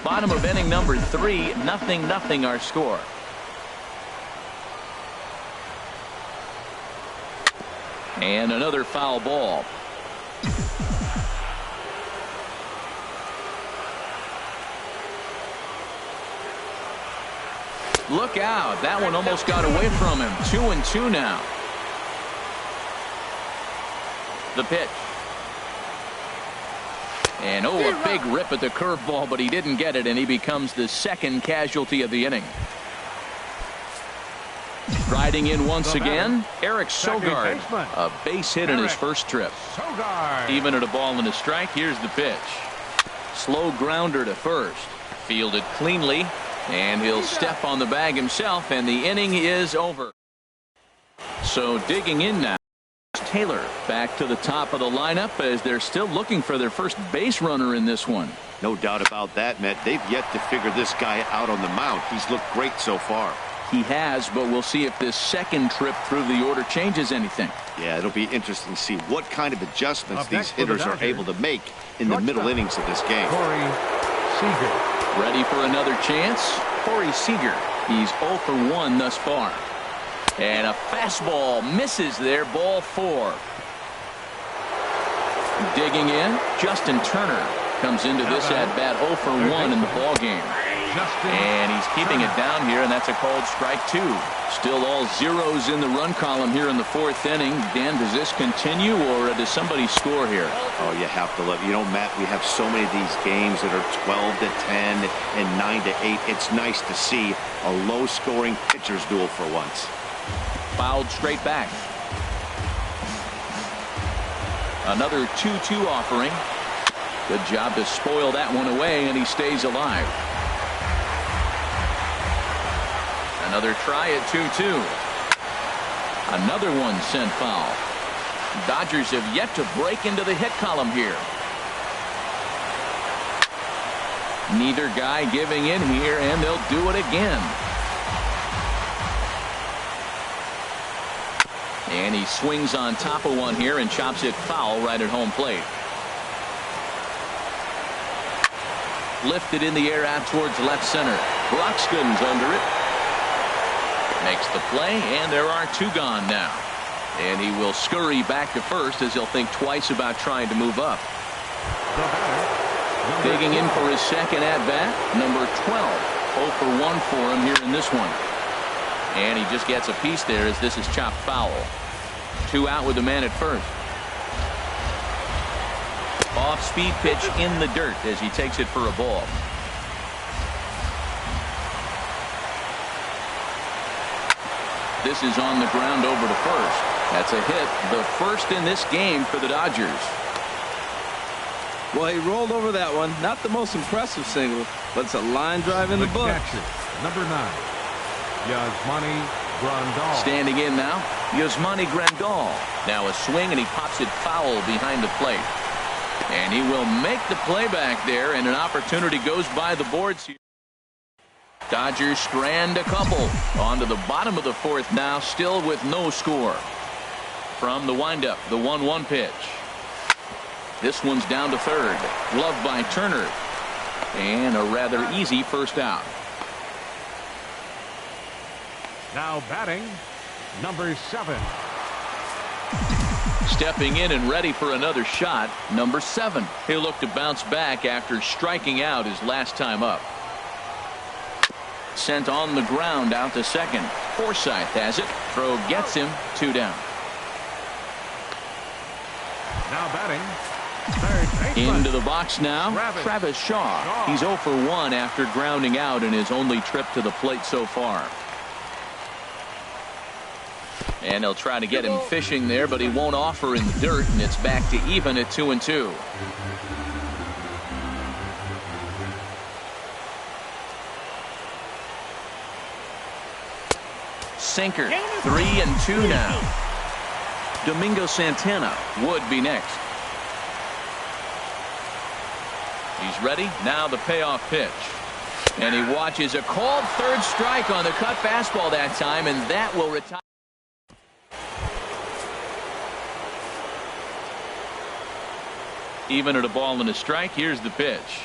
Bottom of inning number 3, 0-0 our score. And another foul ball. Look out. That one almost got away from him. 2-2 now. The pitch. And a big rip at the curveball, but he didn't get it, and he becomes the second casualty of the inning. Riding in once again, Eric Sogard. A base hit in his first trip. Even at a ball and a strike, here's the pitch. Slow grounder to first. Fielded cleanly. And he'll step on the bag himself, and the inning is over. So digging in now, Taylor back to the top of the lineup as they're still looking for their first base runner in this one. No doubt about that, Matt. They've yet to figure this guy out on the mound. He's looked great so far. He has, but we'll see if this second trip through the order changes anything. Yeah, it'll be interesting to see what kind of adjustments these hitters are able to make in the middle innings of this game. Seager. Ready for another chance? Corey Seager. He's 0 for 1 thus far. And a fastball misses there, ball 4. Digging in, Justin Turner comes into this at-bat 0 for 1 in the ball game. And he's keeping it down here, and that's a called strike 2. Still all zeros in the run column here in the 4th inning. Dan, does this continue, or does somebody score here? Oh, you have to love. You know, Matt, we have so many of these games that are 12-10 and 9-8. It's nice to see a low-scoring pitcher's duel for once. Fouled straight back. Another 2-2 offering. Good job to spoil that one away, and he stays alive. Another try at 2-2. Another one sent foul. Dodgers have yet to break into the hit column here. Neither guy giving in here, and they'll do it again. And he swings on top of one here and chops it foul right at home plate. Lifted in the air out towards left center. Broxton's under it. Makes the play, and there are 2 gone now. And he will scurry back to first as he'll think twice about trying to move up. Digging in for his second at-bat, number 12. 0 for 1 for him here in this one. And he just gets a piece there as this is chopped foul. 2 out with the man at first. Off-speed pitch in the dirt as he takes it for a ball. This is on the ground over to first. That's a hit, the first in this game for the Dodgers. Well, he rolled over that one. Not the most impressive single, but it's a line drive in the book. Number 9, Yasmani Grandal. Standing in now, Yasmani Grandal. Now a swing, and he pops it foul behind the plate. And he will make the play back there, and an opportunity goes by the boards here. Dodgers strand a couple. On to the bottom of the 4th now, still with no score. From the windup, the 1-1 pitch. This one's down to third. Gloved by Turner. And a rather easy first out. Now batting, number 7. Stepping in and ready for another shot, number 7. He'll look to bounce back after striking out his last time up. Sent on the ground out to second. Forsythe has it. Throw gets him. 2 down. Now batting, third baseman. Into the box now, Travis Shaw. He's 0 for 1 after grounding out in his only trip to the plate so far. And they'll try to get him fishing there, but he won't offer in the dirt, and it's back to even at 2-2. Sinker, 3-2 now. Domingo Santana would be next. He's ready. Now the payoff pitch. And he watches a called third strike on the cut fastball that time, and that will retire. Even at a ball and a strike. Here's the pitch.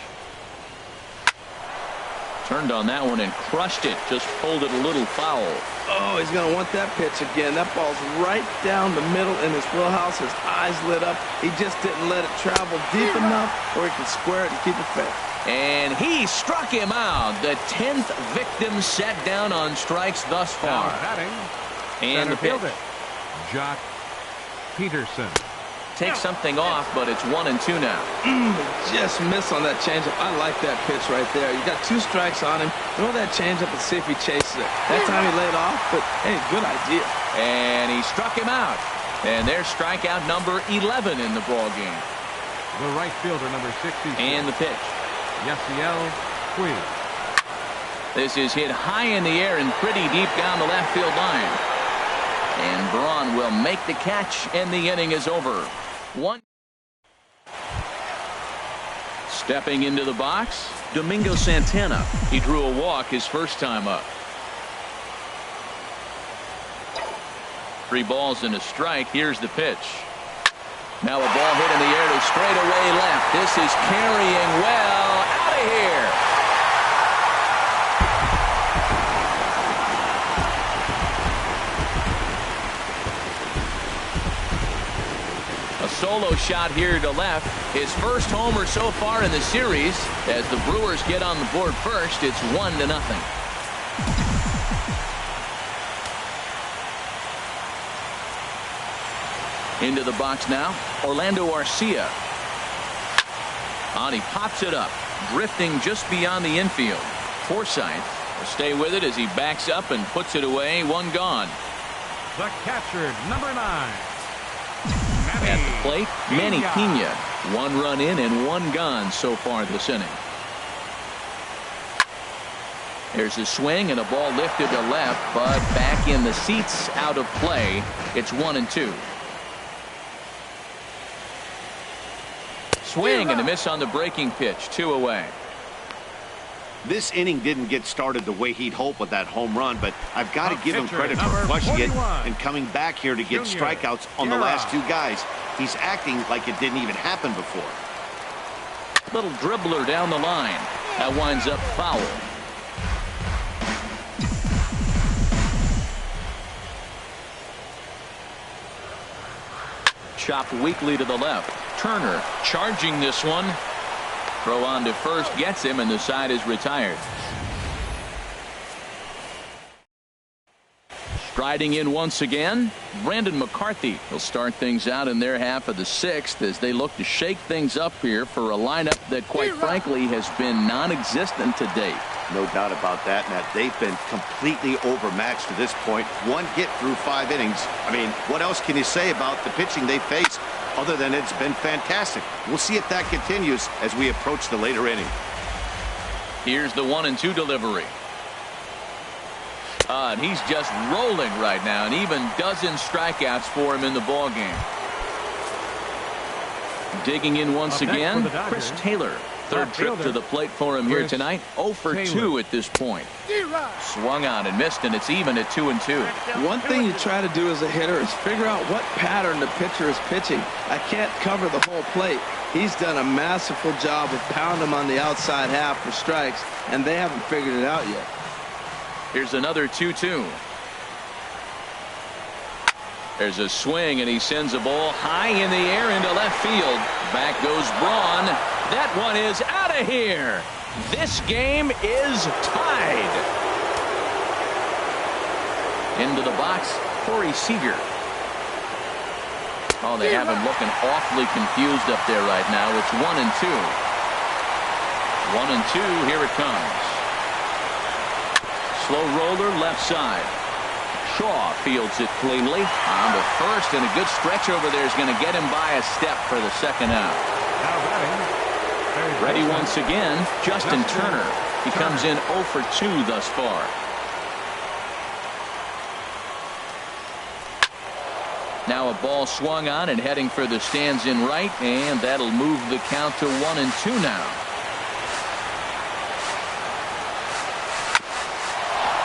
Turned on that one and crushed it. Just pulled it a little foul. Oh, he's going to want that pitch again. That ball's right down the middle in his wheelhouse. His eyes lit up. He just didn't let it travel deep enough where he can square it and keep it fair. And he struck him out. The 10th victim set down on strikes thus far. And the pitch. Jock Peterson. Takes something off, but it's 1-2 now. Just miss on that changeup. I like that pitch right there. You got 2 strikes on him. Throw that changeup and see if he chases it. That time he laid off, but hey, good idea. And he struck him out. And there's strikeout number 11 in the ball game. The right fielder, number 60. And the pitch. Yasiel Puig. This is hit high in the air and pretty deep down the left field line. And Braun will make the catch, and the inning is over. 1. Stepping into the box, Domingo Santana. He drew a walk his first time up. 3 balls and a strike. Here's the pitch. Now a ball hit in the air to straightaway left. This is carrying well. Out of here. Solo shot here to left. His first homer so far in the series. As the Brewers get on the board first, it's 1-0. Into the box now, Orlando Arcia. On, he pops it up, drifting just beyond the infield. Forsythe will stay with it as he backs up and puts it away. 1 gone. The catcher, number 9. At the plate, Manny Pena. 1 run in and 1 gone so far this inning. There's a swing and a ball lifted to left, but back in the seats, out of play. It's 1-2. Swing and a miss on the breaking pitch. 2 away. This inning didn't get started the way he'd hoped with that home run, but I've got to give him credit for crushing it and coming back here to get strikeouts on the last 2 guys. He's acting like it didn't even happen before. Little dribbler down the line. That winds up foul. Chopped weakly to the left. Turner charging this one. Throw on to first gets him, and the side is retired. Striding in once again, Brandon McCarthy will start things out in their half of the 6th as they look to shake things up here for a lineup that quite frankly has been non-existent to date. No doubt about that, Matt. They've been completely overmatched to this point. 1 hit through 5 innings. I mean, what else can you say about the pitching they faced other than it's been fantastic? We'll see if that continues as we approach the later inning. Here's the 1-2 delivery. And he's just rolling right now, and even dozen strikeouts for him in the ball game. Digging in once again, Chris Taylor. 3rd trip to the plate for him here tonight. 0 for 2 at this point. Swung on and missed, and it's even at 2-2. One thing you try to do as a hitter is figure out what pattern the pitcher is pitching. I can't cover the whole plate. He's done a masterful job of pounding him on the outside half for strikes, and they haven't figured it out yet. Here's another 2-2. There's a swing, and he sends a ball high in the air into left field. Back goes Braun. That one is out of here. This game is tied. Into the box, Corey Seager. Oh, they have him looking awfully confused up there right now. It's 1-2. 1-2. Here it comes. Slow roller left side. Shaw fields it cleanly on to first, and a good stretch over there is going to get him by a step for the second out. Ready once again, Justin Turner. He comes in 0 for 2 thus far. Now a ball swung on and heading for the stands in right, and that'll move the count to 1-2 now.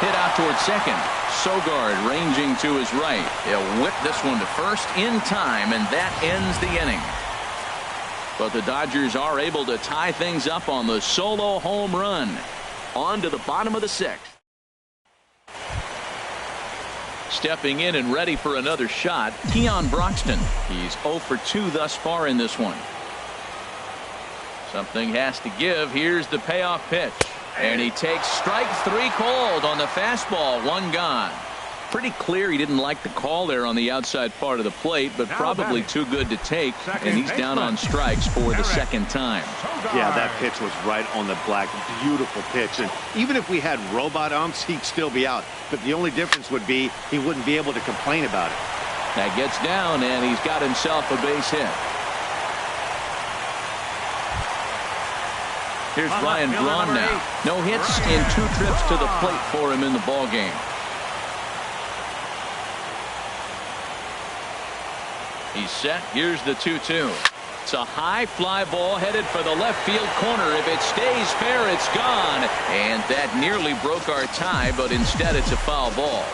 Hit out toward second. Sogard ranging to his right. He'll whip this one to first in time, and that ends the inning. But the Dodgers are able to tie things up on the solo home run. On to the bottom of the 6th. Stepping in and ready for another shot, Keon Broxton. He's 0 for 2 thus far in this one. Something has to give. Here's the payoff pitch. And he takes strike 3 called on the fastball. 1 gone. Pretty clear he didn't like the call there on the outside part of the plate, but probably too good to take, and he's down on strikes for the second time. Yeah, that pitch was right on the black. Beautiful pitch. And even if we had robot umps, he'd still be out. But the only difference would be he wouldn't be able to complain about it. That gets down, and he's got himself a base hit. Here's Ryan Braun now. No hits in 2 trips to the plate for him in the ballgame. He's set. Here's the 2-2. It's a high fly ball headed for the left field corner. If it stays fair, it's gone. And that nearly broke our tie, but instead it's a foul ball.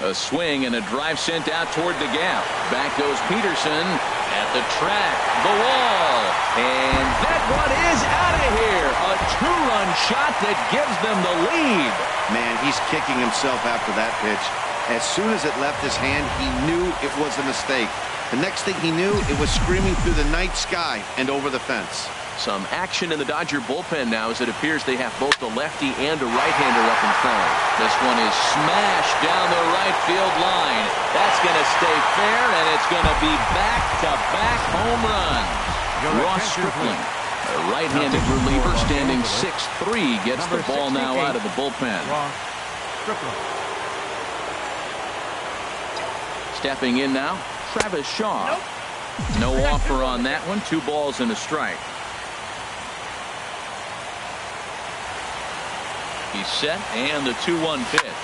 A swing and a drive sent out toward the gap. Back goes Peterson at the track, the wall, and that one is out of here. A 2-run shot that gives them the lead. Man, he's kicking himself after that pitch. As soon as it left his hand, he knew it was a mistake. The next thing he knew, it was screaming through the night sky and over the fence. Some action in the Dodger bullpen now, as it appears they have both a lefty and a right-hander up in front. This one is smashed down the right field line. That's going to stay fair, and it's going to be back-to-back home runs. Ross Stripling, a right-handed reliever standing 6'3", gets the ball now out of the bullpen. Stepping in now, Travis Shaw. No offer on that one. 2 balls and a strike. He's set, and the 2-1 pitch.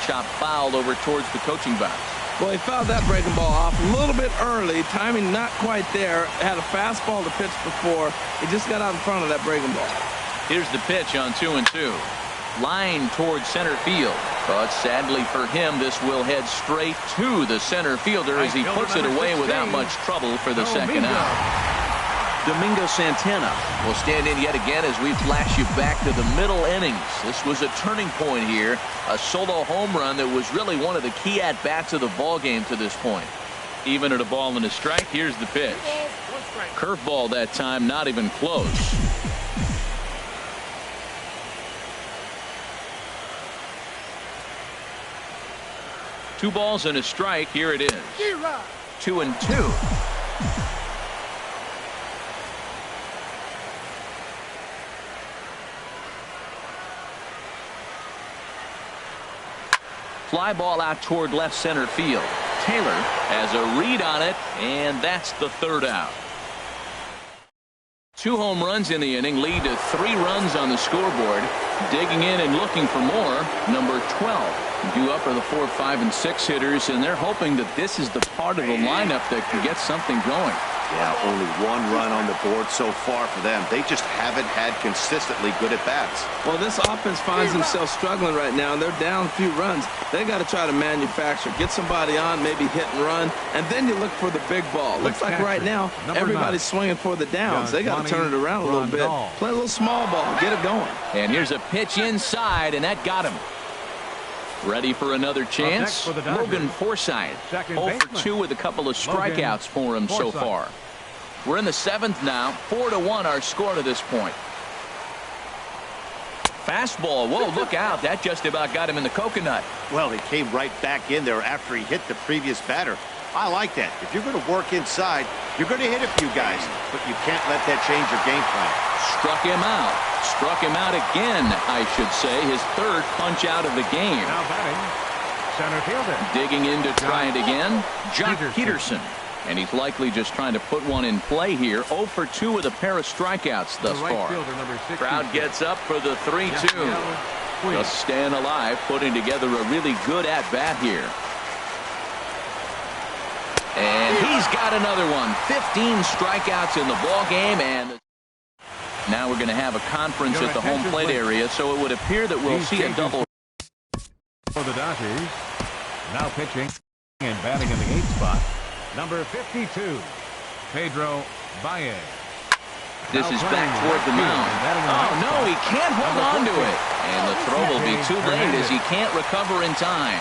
Chop fouled over towards the coaching box. Well, he fouled that breaking ball off a little bit early. Timing not quite there. Had a fastball to pitch before. He just got out in front of that breaking ball. Here's the pitch on 2-2. Line towards center field. But sadly for him, this will head straight to the center fielder as he puts it away without much trouble for the second out. Domingo Santana will stand in yet again as we flash you back to the middle innings. This was a turning point here. A solo home run that was really one of the key at-bats of the ball game to this point. Even at a ball and a strike, here's the pitch. Curveball that time, not even close. Two balls and a strike. Here it is. 2-2. Fly ball out toward left center field. Taylor has a read on it, and that's the third out. 2 home runs in the inning lead to 3 runs on the scoreboard. Digging in and looking for more, number 12. Due up are the 4, 5, and 6 hitters, and they're hoping that this is the part of the lineup that can get something going. Yeah, only one run on the board so far for them. They just haven't had consistently good at-bats. Well, this offense finds themselves struggling right now, and they're down a few runs. They got to try to manufacture, get somebody on, maybe hit and run, and then you look for the big ball. Looks like right now everybody's swinging for the downs. They got to turn it around a little bit. Play a little small ball, get it going. And here's a pitch inside, and that got him. Ready for another chance? For Logan Forsythe, 0 for 2 with a couple of strikeouts for him so far. We're in the 7th now, 4-1 our score to this point. Fastball, whoa, look out. That just about got him in the coconut. Well, he came right back in there after he hit the previous batter. I like that. If you're going to work inside, you're going to hit a few guys, but you can't let that change your game plan. Struck him out. Struck him out again, I should say. His 3rd punch out of the game. Now batting, center fielder. Digging in to try it again, John Peterson. And he's likely just trying to put one in play here. 0 for 2 with a pair of strikeouts thus far. Crowd gets up for the 3-2. Just staying alive, putting together a really good at-bat here. And he's got another one. 15 strikeouts in the ball game, and now we're going to have a conference at the home plate area, so it would appear that we'll see a double. For the Dodgers, now pitching and batting in the 8th spot, number 52, Pedro Baez. This is back toward the mound. Oh, no, he can't hold on to it. And the throw will be too late as he can't recover in time.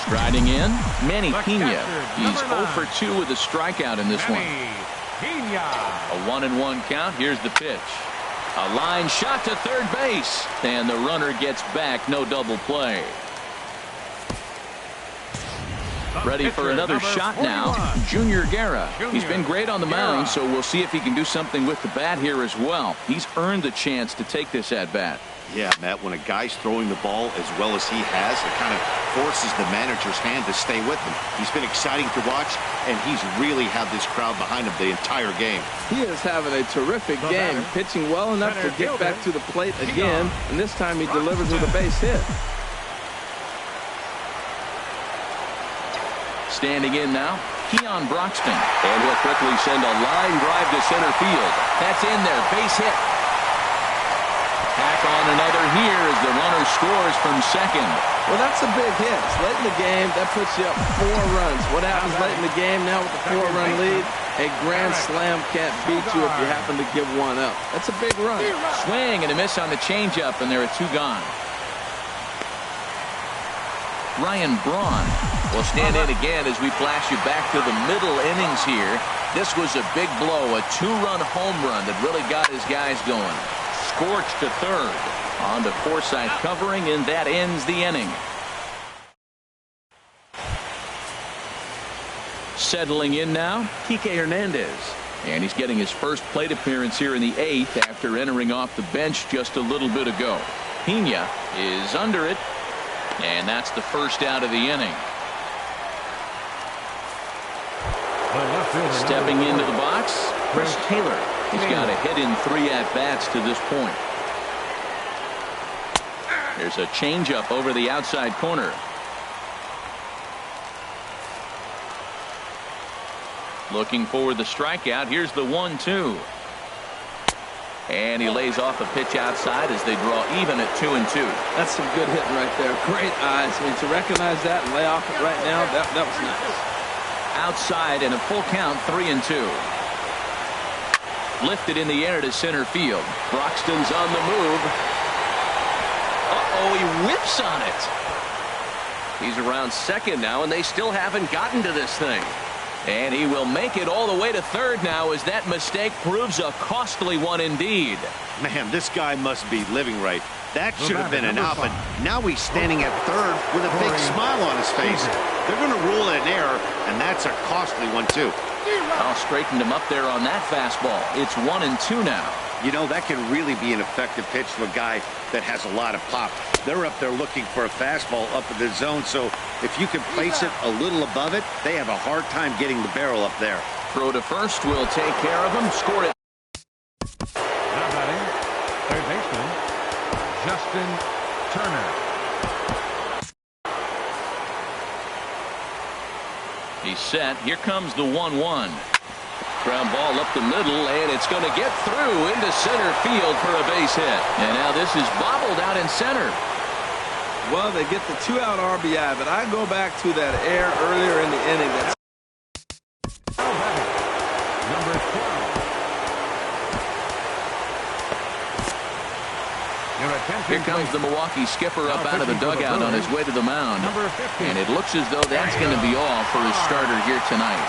Striding in, Manny Pena. He's 0 for 2 with a strikeout in this one. A 1-1 count. Here's the pitch. A line shot to third base. And the runner gets back. No double play. Ready for another shot now. Junior Guerra. He's been great on the mound, so we'll see if he can do something with the bat here as well. He's earned the chance to take this at-bat. Yeah, Matt, when a guy's throwing the ball as well as he has, it kind of forces the manager's hand to stay with him. He's been exciting to watch, and he's really had this crowd behind him the entire game. He is having a terrific game, pitching well enough to get back to the plate again, and this time he delivers with a base hit. Standing in now, Keon Broxton. And he'll quickly send a line drive to center field. That's in there, base hit. Tack on another here as the runner scores from second. Well, that's a big hit. It's late in the game. That puts you up 4 runs. What happens late in the game now with the 4-run lead? A grand slam can't beat you if you happen to give one up. That's a big run. Swing and a miss on the changeup, and there are 2 gone. Ryan Braun will stand in again as we flash you back to the middle innings here. This was a big blow, a 2-run home run that really got his guys going. Scorched to third. On to Forsythe covering, and that ends the inning. Settling in now, Kike Hernandez. And he's getting his first plate appearance here in the 8th after entering off the bench just a little bit ago. Pena is under it. And that's the first out of the inning. Stepping into the box, Chris Taylor. He's got a hit in 3 at-bats to this point. There's a changeup over the outside corner. Looking for the strikeout. Here's the 1-2. And he lays off a pitch outside as they draw even at 2-2. That's some good hitting right there. Great eyes. I mean, to recognize that and lay off it right now, that was nice. Outside and a full count, 3-2. Lifted in the air to center field. Broxton's on the move. Uh-oh, he whips on it. He's around second now, and they still haven't gotten to this thing. And he will make it all the way to third now as that mistake proves a costly one indeed. Man, this guy must be living right. That should have been an out, but now he's standing at third with a big smile on his face. They're going to rule it an error, and that's a costly one, too. I'll straighten him up there on that fastball. It's 1-2 now. You know, that can really be an effective pitch to a guy that has a lot of pop. They're up there looking for a fastball up in the zone, so if you can place it a little above it, they have a hard time getting the barrel up there. Throw to first will take care of him. Score it. Now batting, third baseman, Justin Turner. He's set. Here comes the 1-1. Ground ball up the middle, and it's going to get through into center field for a base hit. And now this is bobbled out in center. Well, they get the 2-out RBI, but I go back to that error earlier in the inning. That's Number 12. Your attention, Here comes the Milwaukee skipper up out of the dugout on his way to the mound. Number 15. And it looks as though that's going to be all for his starter here tonight.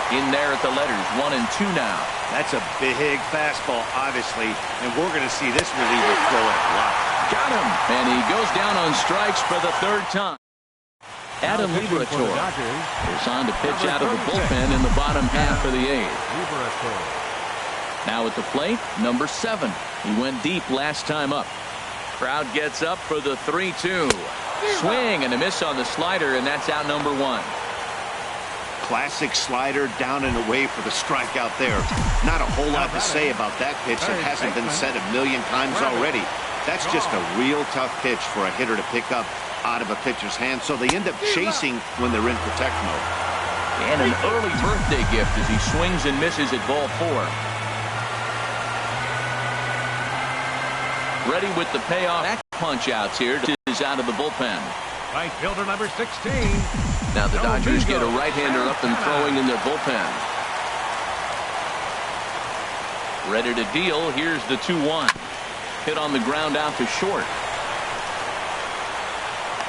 In there at the letters, 1 and 2 now. That's a big fastball, obviously, and we're going to see this reliever throw it a lot. Got him. And he goes down on strikes for the 3rd time. Adam Liberator is on to pitch out of the bullpen in the bottom half of the 8th. Now at the plate, number 7. He went deep last time up. Crowd gets up for the 3-2. Swing and a miss on the slider, and that's out number 1. Classic slider down and away for the strikeout there. Not a whole lot to say about that pitch that hasn't been said a million times already. That's just a real tough pitch for a hitter to pick up out of a pitcher's hand, so they end up chasing when they're in protect mode. And an early birthday gift as he swings and misses at ball 4. Ready with the payoff. That punch outs here is out of the bullpen. Right fielder number 16. Now the Dodgers get a right-hander up and throwing in their bullpen. Ready to deal. Here's the 2-1. Hit on the ground out to short.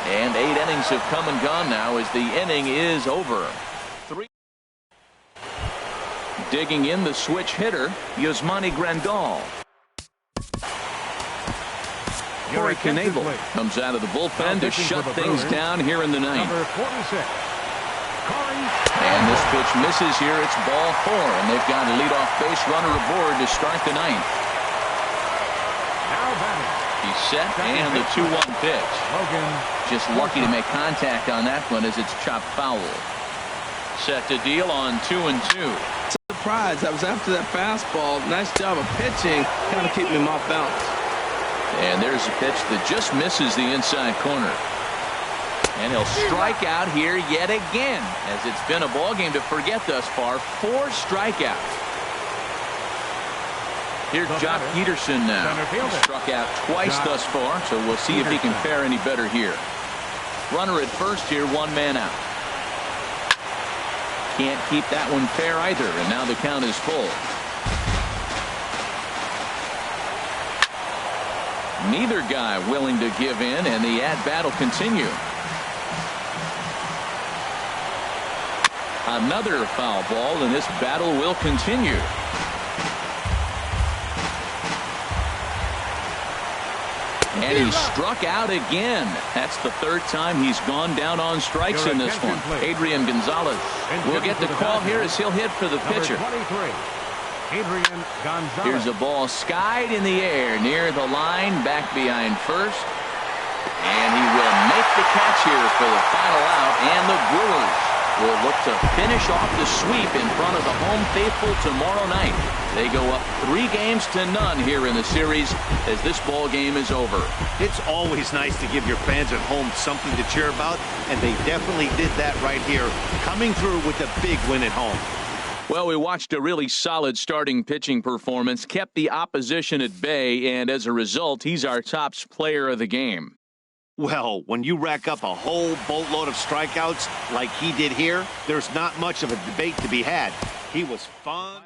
And 8 innings have come and gone now as the inning is over. 3. Digging in the switch hitter, Yasmani Grandal. Corey Knebel comes out of the bullpen to shut things down here in the 9th. Number 46. And this pitch misses here. It's ball 4, and they've got a leadoff base runner aboard to start the 9th. Now batting. He's set, and the 2-1 pitch. Just lucky to make contact on that one as it's chopped foul. Set to deal on 2 and 2. surprised. I was after that fastball. Nice job of pitching. Kind of keep him off balance. And there's a pitch that just misses the inside corner. And he'll strike out here yet again, as it's been a ball game to forget thus far. 4 strikeouts. Here's Jock Peterson now. He struck out twice thus far, so we'll see if he can fare any better here. Runner at first here, 1 man out. Can't keep that one fair either, and now the count is full. Neither guy willing to give in, and the at-bat will continue. Another foul ball, and this battle will continue. And he struck out again. That's the 3rd time he's gone down on strikes in this one. Adrian Gonzalez will get the call here as he'll hit for the pitcher. Adrian Gonzalez. Here's a ball skied in the air near the line, back behind first. And he will make the catch here for the final out, and the Brewers will look to finish off the sweep in front of the home faithful tomorrow night. They go up 3-0 here in the series as this ball game is over. It's always nice to give your fans at home something to cheer about, and they definitely did that right here, coming through with a big win at home. Well, we watched a really solid starting pitching performance, kept the opposition at bay, and as a result, he's our top player of the game. Well, when you rack up a whole boatload of strikeouts like he did here, there's not much of a debate to be had. He was fun.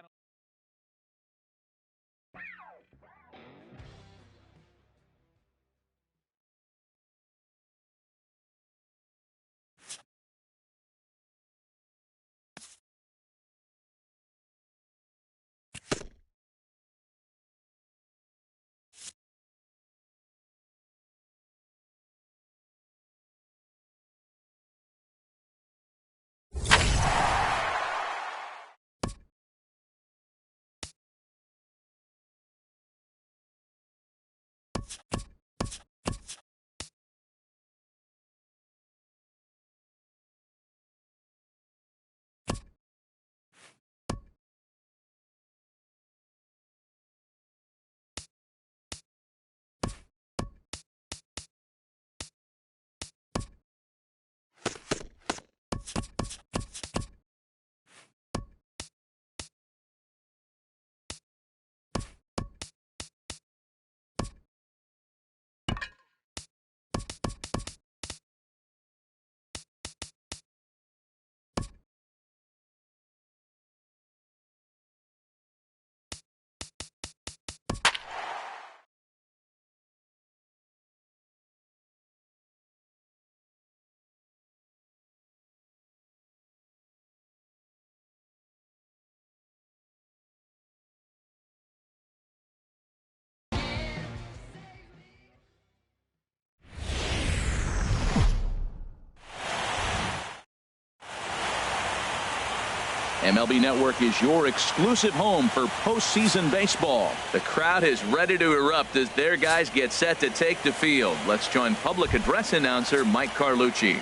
MLB Network is your exclusive home for postseason baseball. The crowd is ready to erupt as their guys get set to take the field. Let's join public address announcer Mike Carlucci.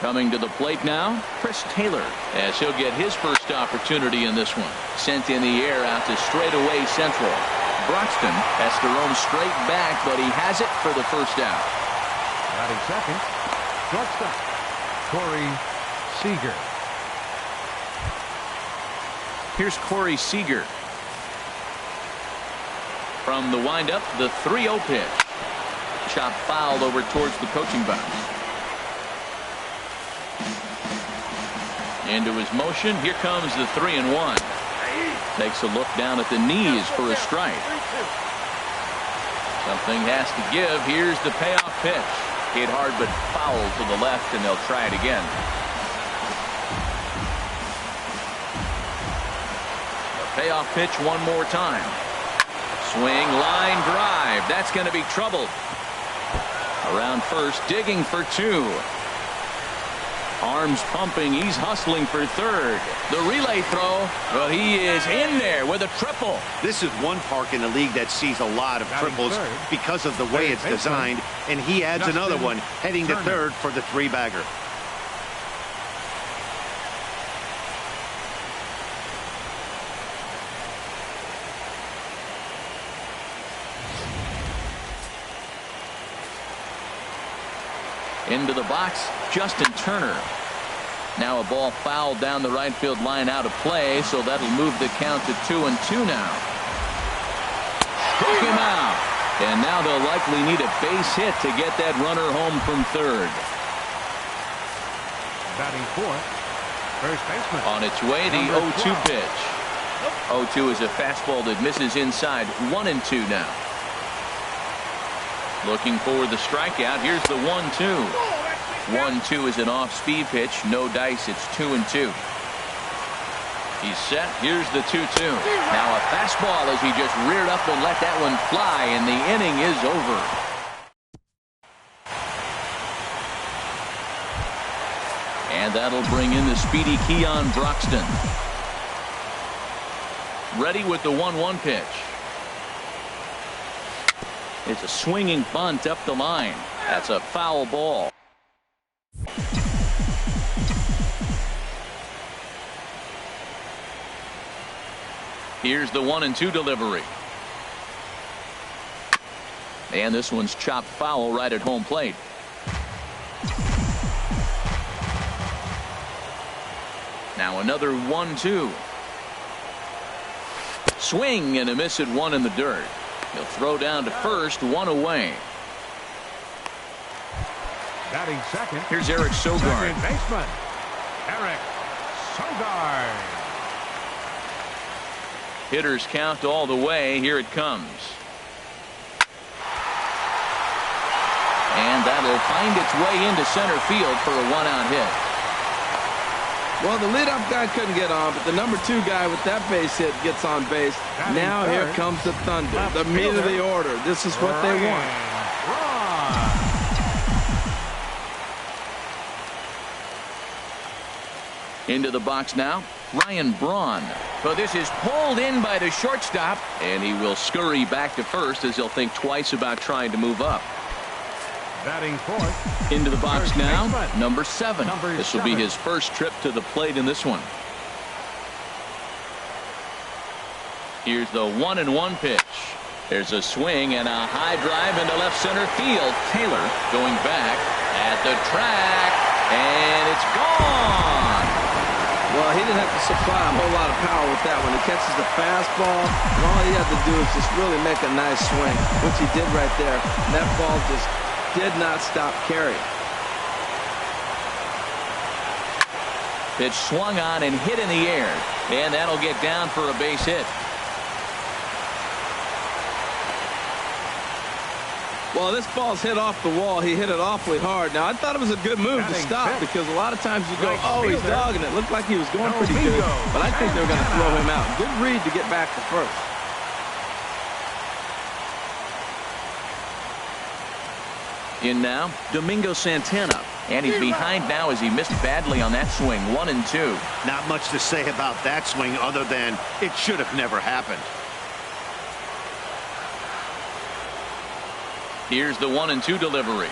Coming to the plate now, Chris Taylor, as he'll get his first opportunity in this one. Sent in the air out to straightaway central. Broxton has to roam straight back, but he has it for the first out. Batting second, shortstop, Corey Seager. Here's Corey Seager. From the windup, the 3-0 pitch. Chop fouled over towards the coaching box. Into his motion. Here comes the 3-1. Takes a look down at the knees for a strike. Something has to give. Here's the payoff pitch. Hit hard but foul to the left, and they'll try it again. Payoff pitch one more time. Swing, line drive. That's going to be trouble. Around first, digging for 2. Arms pumping. He's hustling for third. The relay throw. Well, he is in there with a triple. This is one park in the league that sees a lot of triples because of the way it's designed, and he adds another one heading to third for the 3-bagger. Into the box, Justin Turner. Now a ball fouled down the right field line out of play, so that'll move the count to 2-2 now. Took him out. And now they'll likely need a base hit to get that runner home from third. Batting fourth, first baseman. On its way, the 0-2 pitch. 0-2 is a fastball that misses inside. 1-2 now. Looking for the strikeout. Here's the 1-2. 1-2 is an off-speed pitch. No dice. It's 2-2. He's set. Here's the 2-2. Now a fastball as he just reared up and let that one fly, and the inning is over. And that'll bring in the speedy Keon Broxton. Ready with the 1-1 pitch. It's a swinging bunt up the line. That's a foul ball. Here's the 1-2 delivery. And this one's chopped foul right at home plate. Now another 1-2. Swing and a miss at 1 in the dirt. He'll throw down to first, 1 away. Batting second. Here's Eric Sogard. Second baseman, Eric Sogard. Hitters count all the way. Here it comes. And that'll find its way into center field for a 1-out hit. Well, the leadoff guy couldn't get on, but the number 2 guy with that base hit gets on base. Now here comes the thunder, the meat of the order. This is what they want. Into the box now, Ryan Braun. So this is pulled in by the shortstop, and he will scurry back to first as he'll think twice about trying to move up. Batting fourth. Into the box now, number 7. This will be his first trip to the plate in this one. Here's the 1-1 pitch. There's a swing and a high drive into left center field. Taylor going back at the track, and it's gone. Well, he didn't have to supply a whole lot of power with that one. He catches the fastball, and all he had to do is just really make a nice swing, which he did right there. And that ball just did not stop carrying. Pitch swung on and hit in the air, and that'll get down for a base hit. Well, this ball's hit off the wall. He hit it awfully hard. Now, I thought it was a good move to stop because a lot of times you go, oh, he's dogging it. Looked like he was going pretty good, but I think they're going to throw him out. Good read to get back to first. In now, Domingo Santana. And he's behind now as he missed badly on that swing. 1-2. Not much to say about that swing other than it should have never happened. Here's the 1-2 delivery.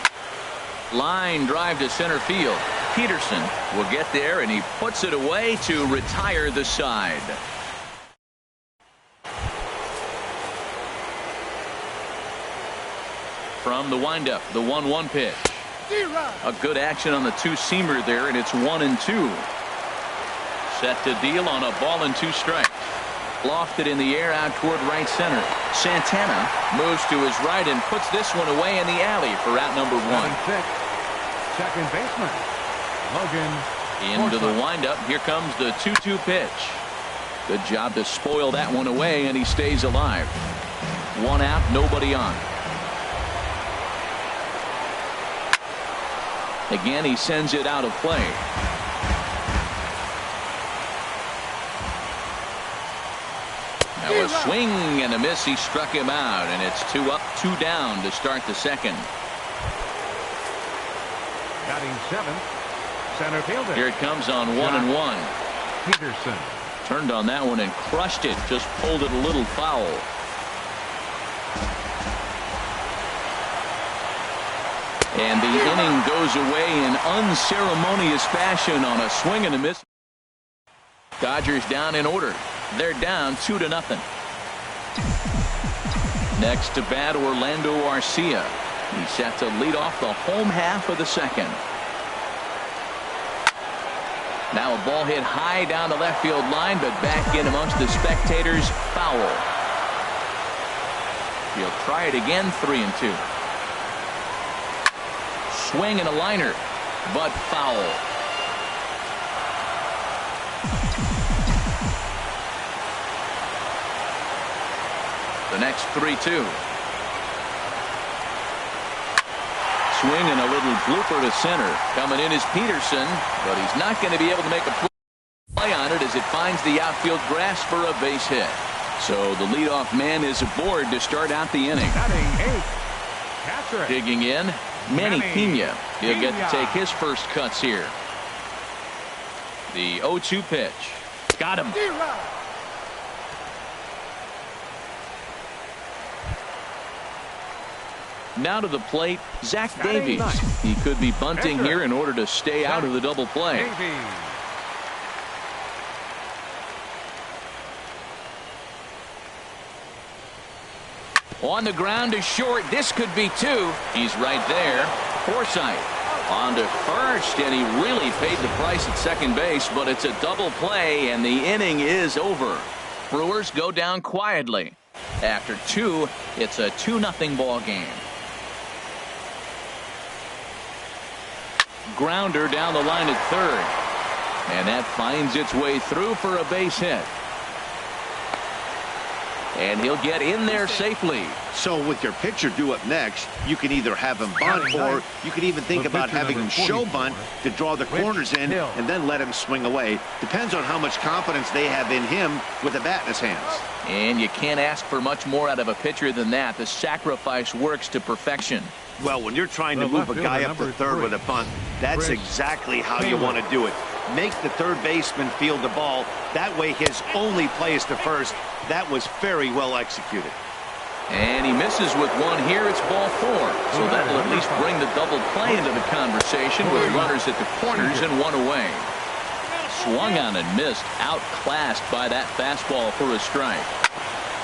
Line drive to center field. Peterson will get there, and he puts it away to retire the side. From the windup, the 1-1 pitch. A good action on the two-seamer there, and it's 1-2. Set to deal on a ball and 2 strikes. Lofted in the air out toward right center. Santana moves to his right and puts this one away in the alley for out number 1. Second baseman, Logan. Into the windup. Here comes the 2-2 pitch. Good job to spoil that one away, and he stays alive. 1 out, nobody on. Again, he sends it out of play. Now a swing and a miss. He struck him out, and it's 2 up, 2 down to start the second. Batting 7th, center fielder. Here it comes on 1-1. Peterson. Turned on that one and crushed it. Just pulled it a little foul. And the inning goes away in unceremonious fashion on a swing and a miss. Dodgers down in order. They're down 2-0. Next to bat, Orlando Arcia. He's set to lead off the home half of the second. Now a ball hit high down the left field line, but back in amongst the spectators. Foul. He'll try it again. 3-2. Swing and a liner, but foul. The next 3-2. Swing and a little blooper to center. Coming in is Peterson, but he's not going to be able to make a play on it as it finds the outfield grass for a base hit. So the leadoff man is aboard to start out the inning. Batting 8th, catcher. Digging in, Manny Pena. He'll get to take his first cuts here. The 0-2 pitch. Got him. Now to the plate, Zach Davies. He could be bunting here in order to stay out of the double play. On the ground to short. This could be 2. He's right there. Forsythe on to first, and he really paid the price at second base, but it's a double play, and the inning is over. Brewers go down quietly. After 2, it's a 2-0 ball game. Grounder down the line at third, and that finds its way through for a base hit. And he'll get in there safely. So with your pitcher due up next, you can either have him bunt, or you could even think about having him show bunt to draw the corners in and then let him swing away. Depends on how much confidence they have in him with a bat in his hands. And you can't ask for much more out of a pitcher than that. The sacrifice works to perfection. Well, when you're trying to move a guy up to third with a bunt, that's exactly how you want to do it. Make the third baseman field the ball. That way his only play is to first. That was very well executed. And he misses with one here. It's ball 4. So that'll at least bring the double play into the conversation with runners at the corners and 1 away. Swung on and missed. Outclassed by that fastball for a strike.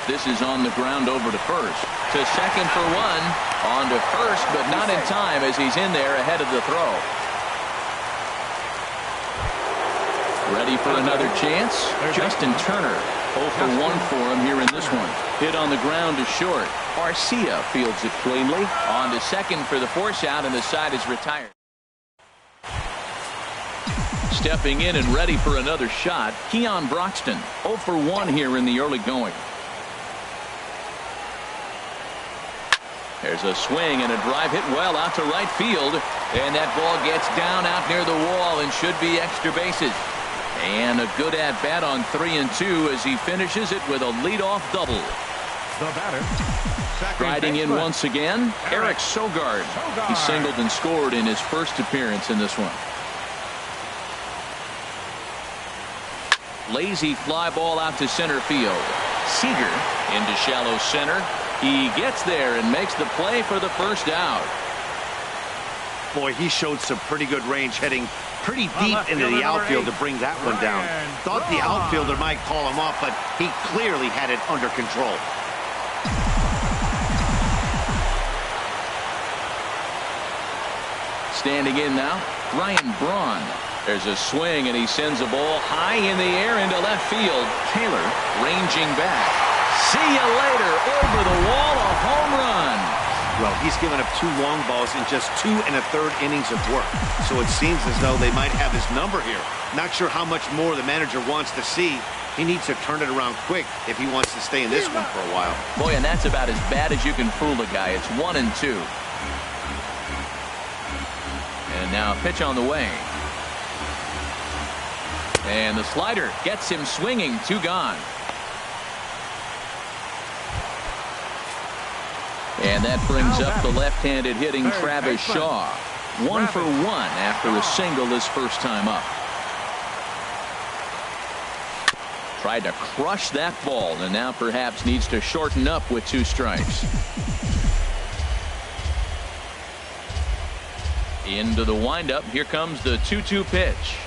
This is on the ground over to first. To second for 1. On to first, but not in time as he's in there ahead of the throw. Ready for another chance? Justin Turner. 0 for 1 for him here in this one. Hit on the ground to short. Arcia fields it cleanly. On to second for the force out, and the side is retired. Stepping in and ready for another shot, Keon Broxton. 0 for 1 here in the early going. There's a swing and a drive hit well out to right field, and that ball gets down out near the wall and should be extra bases. And a good at-bat on 3-2 as he finishes it with a leadoff double. The batter. Riding in once again, Eric Sogard. He singled and scored in his first appearance in this one. Lazy fly ball out to center field. Seager into shallow center. He gets there and makes the play for the first out. Boy, he showed some pretty good range heading pretty deep into the outfield to bring that one down. Thought the outfielder might call him off, but he clearly had it under control. Standing in now, Ryan Braun. There's a swing, and he sends a ball high in the air into left field. Taylor ranging back. See you later. Over the wall, a home run. Well, he's given up 2 long balls in just 2 1/3 innings of work. So it seems as though they might have his number here. Not sure how much more the manager wants to see. He needs to turn it around quick if he wants to stay in this one for a while. Boy, and that's about as bad as you can fool a guy. It's 1-2. And now a pitch on the way. And the slider gets him swinging. 2 gone. And that brings up the left-handed hitting Travis Shaw. 1 for 1 after a single his first time up. Tried to crush that ball, and now perhaps needs to shorten up with 2 strikes. Into the windup. Here comes the 2-2 pitch.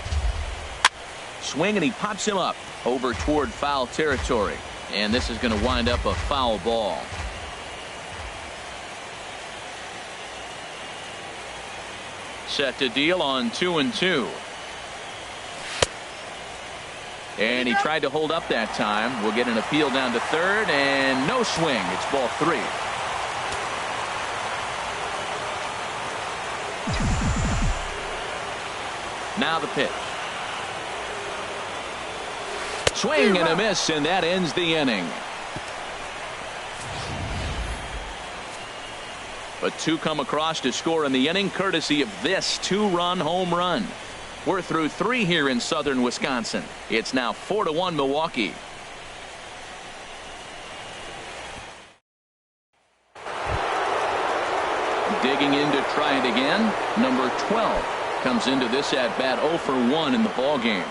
Swing, and he pops him up over toward foul territory. And this is going to wind up a foul ball. Set to deal on 2-2. And he tried to hold up that time. We'll get an appeal down to third, and no swing. It's ball 3. Now the pitch. Swing and a miss, and that ends the inning. But 2 come across to score in the inning, courtesy of this 2-run home run. We're through 3 here in southern Wisconsin. It's now 4-1 Milwaukee. Digging in to try it again. Number 12 comes into this at bat 0 for 1 in the ball game.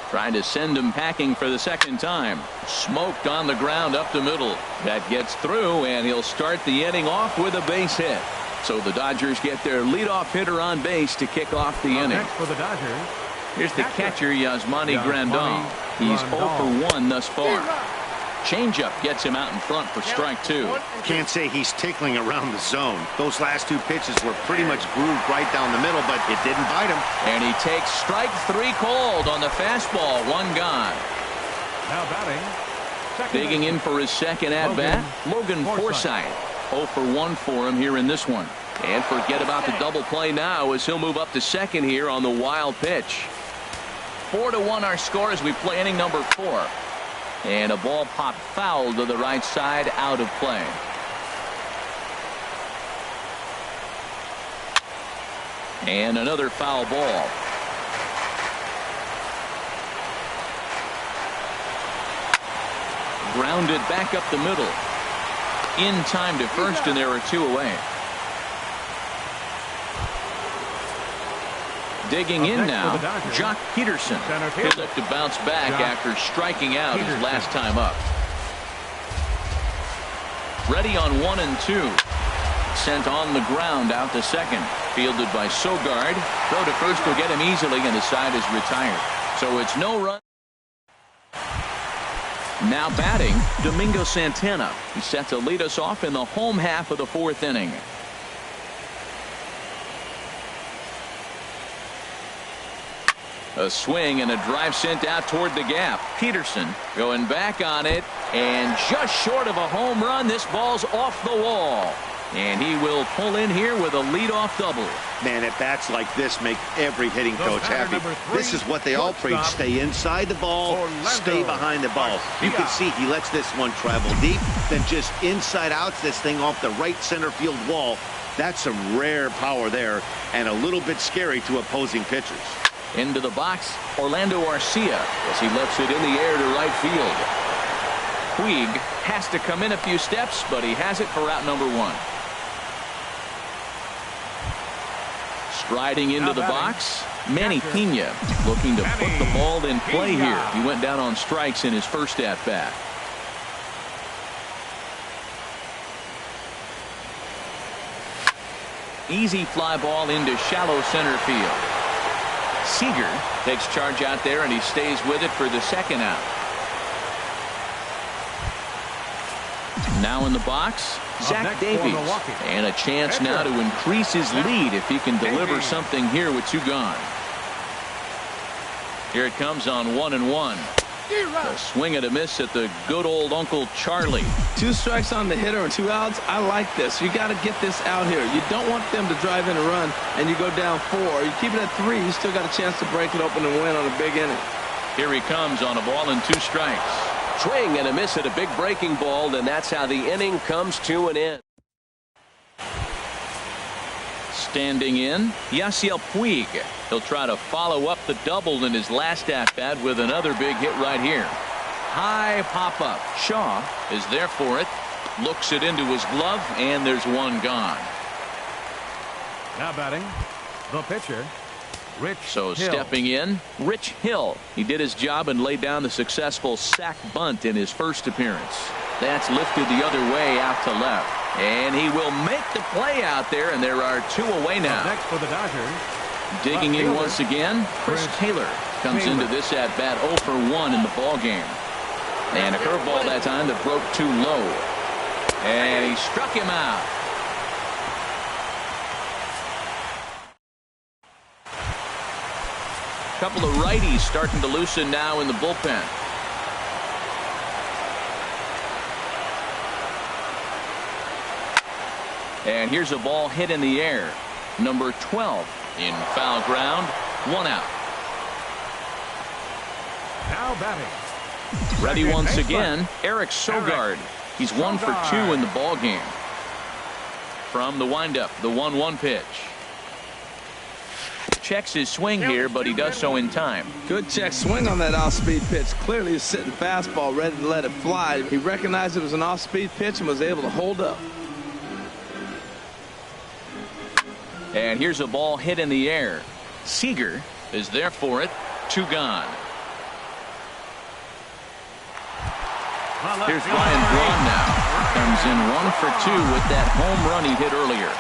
Trying to send him packing for the second time. Smoked on the ground up the middle. That gets through, and he'll start the inning off with a base hit. So the Dodgers get their leadoff hitter on base to kick off the inning. Next for the Dodgers. Here's the catcher, Yasmani Grandal. He's 0 for 1 thus far. Changeup gets him out in front for strike 2. Can't say he's tickling around the zone. Those last 2 pitches were pretty much grooved right down the middle, but it didn't bite him. And he takes strike 3 cold on the fastball. 1 gone. Now batting. Digging in for his second at-bat, Logan Forsythe. 0 for 1 for him here in this one. And forget about the double play now as he'll move up to second here on the wild pitch. 4-1 our score as we play inning number 4. And a ball popped foul to the right side, out of play. And another foul ball. Grounded back up the middle. In time to first, and there are 2 away. Digging in now, Jock Peterson. He'll look to bounce back after striking out his last time up. Ready on 1 and 2. Sent on the ground out to second. Fielded by Sogard. Throw to first will get him easily, and his side is retired. So it's no run. Now batting, Domingo Santana. He's set to lead us off in the home half of the 4th inning. A swing and a drive sent out toward the gap. Peterson going back on it, and just short of a home run. This ball's off the wall, and he will pull in here with a leadoff double. Man, at bats like this make every hitting coach happy. This is what they all preach. Stay inside the ball, stay behind the ball. You can see he lets this one travel deep, then just inside outs this thing off the right center field wall. That's some rare power there, and a little bit scary to opposing pitchers. Into the box, Orlando Arcia as he lets it in the air to right field. Puig has to come in a few steps, but he has it for out number 1. Striding into the box, Manny Pena looking to put the ball in play here. He went down on strikes in his first at-bat. Easy fly ball into shallow center field. Seager takes charge out there, and he stays with it for the second out. Now in the box, Zach Davies, and a chance now to increase his lead if he can deliver something here with 2 gone. Here it comes on 1-1. A swing and a miss at the good old Uncle Charlie. 2 strikes on the hitter and 2 outs. I like this. You got to get this out here. You don't want them to drive in a run and you go down 4. You keep it at 3. You still got a chance to break it open and win on a big inning. Here he comes on a ball and 2 strikes. Swing and a miss at a big breaking ball, and that's how the inning comes to an end. Standing in, Yasiel Puig. He'll try to follow up the double in his last at-bat with another big hit right here. High pop-up. Shaw is there for it. Looks it into his glove, and there's 1 gone. Now batting, the pitcher, Rich Hill. Stepping in, Rich Hill. He did his job and laid down the successful sac bunt in his first appearance. That's lifted the other way out to left. And he will make the play out there, and there are 2 away now. Next for the Dodgers. Digging in once again, Chris Taylor comes into this at-bat 0 for 1 in the ball game. And a curveball that time that broke too low. And he struck him out. Couple of righties starting to loosen now in the bullpen. And here's a ball hit in the air. Number 12 in foul ground. 1 out. Now batting. Ready once again, Eric Sogard. He's 1 for 2 in the ball game. From the windup, the 1-1 pitch. Checks his swing here, but he does so in time. Good check swing on that off-speed pitch. Clearly he's sitting fastball ready to let it fly. He recognized it was an off-speed pitch and was able to hold up. And here's a ball hit in the air. Seager is there for it. 2 gone. Here's Ryan Braun now. Comes in 1 for 2 with that home run he hit earlier.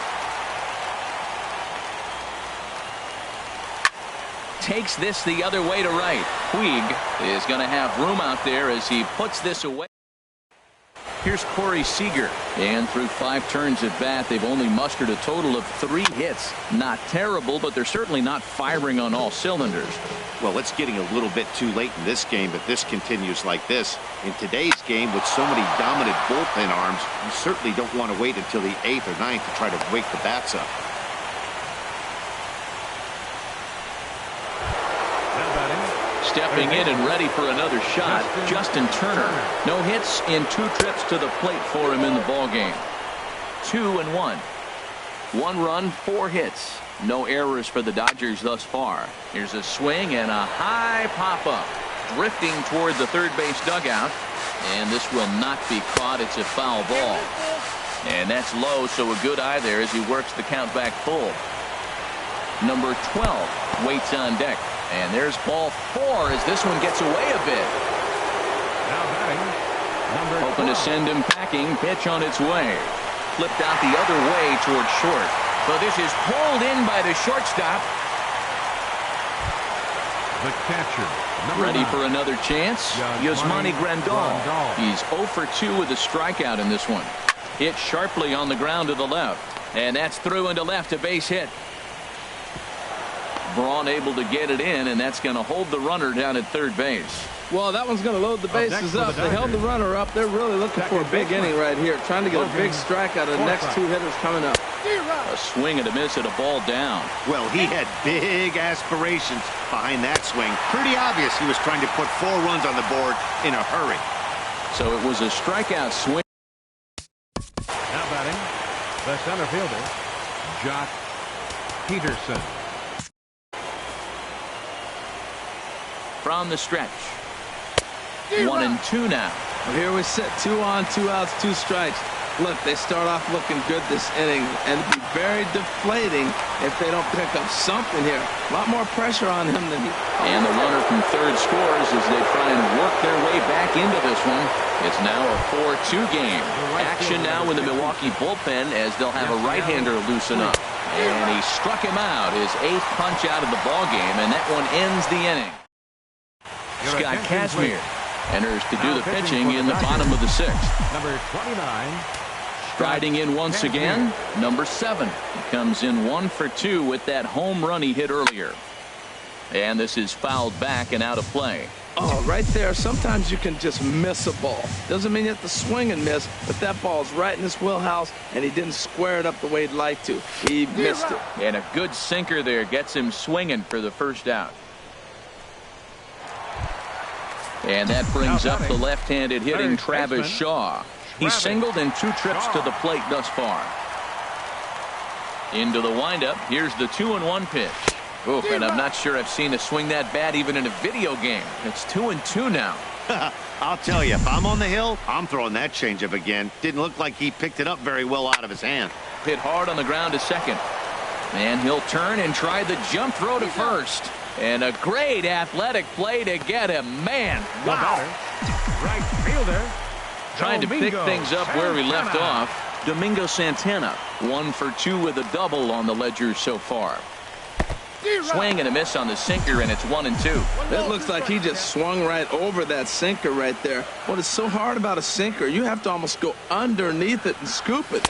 Takes this the other way to right. Puig is going to have room out there as he puts this away. Here's Corey Seager. And through 5 turns at bat, they've only mustered a total of 3 hits. Not terrible, but they're certainly not firing on all cylinders. Well, it's getting a little bit too late in this game, but this continues like this. In today's game, with so many dominant bullpen arms, you certainly don't want to wait until the 8th or 9th to try to wake the bats up. Stepping in and ready for another shot, Justin Turner. No hits in 2 trips to the plate for him in the ballgame. 2-1. 1 run, 4 hits. No errors for the Dodgers thus far. Here's a swing and a high pop-up. Drifting toward the third base dugout. And this will not be caught. It's a foul ball. And that's low, so a good eye there as he works the count back full. Number 12 waits on deck. And there's ball 4 as this one gets away a bit. Now batting, number 12. Hoping to send him packing. Pitch on its way. Flipped out the other way toward short. But this is pulled in by the shortstop. The catcher. Ready for another chance. Yasmani Grandal. He's 0 for 2 with a strikeout in this one. Hit sharply on the ground to the left. And that's through into left, a base hit. Braun able to get it in, and that's going to hold the runner down at third base. Well, that one's going to load the bases up. They held the runner up. They're really looking for a big inning right here, trying to get a big strike out of the next 2 hitters coming up. A swing and a miss at a ball down. Well, he had big aspirations behind that swing. Pretty obvious he was trying to put 4 runs on the board in a hurry. So it was a strikeout swing. Now batting, the center fielder, Josh Peterson. from the stretch. 1-2 now. Well, here we sit, 2 on, 2 outs, 2 strikes. Look, they start off looking good this inning, and it'd be very deflating if they don't pick up something here. A lot more pressure on him than he. And the runner from third scores as they try and work their way back into this one. It's now a 4-2 game. Action now in the Milwaukee bullpen as they'll have a right-hander loosen up. And he struck him out, his 8th punch out of the ball game, and that one ends the inning. Scott Kazmir enters to do the pitching in the bottom of the 6th. Number 29. Striding in once again, number 7. He comes in 1 for 2 with that home run he hit earlier. And this is fouled back and out of play. Oh, right there. Sometimes you can just miss a ball. Doesn't mean you have to swing and miss, but that ball's right in his wheelhouse, and he didn't square it up the way he'd like to. He missed it. And a good sinker there gets him swinging for the first out. And that brings up the left-handed hitting Travis Shaw. He's singled in 2 trips to the plate thus far. Into the windup. Here's the 2-1 pitch. Oof, and I'm not sure I've seen a swing that bad even in a video game. It's 2-2 now. I'll tell you, if I'm on the hill, I'm throwing that changeup again. Didn't look like he picked it up very well out of his hand. Hit hard on the ground to second. And he'll turn and try the jump throw to first. And a great athletic play to get him. Man, wow. Right fielder. Trying to pick things up where we left off. Domingo Santana, 1 for 2 with a double on the ledger so far. Swing and a miss on the sinker, and it's 1-2. That looks like he just swung right over that sinker right there. What is so hard about a sinker? You have to almost go underneath it and scoop it.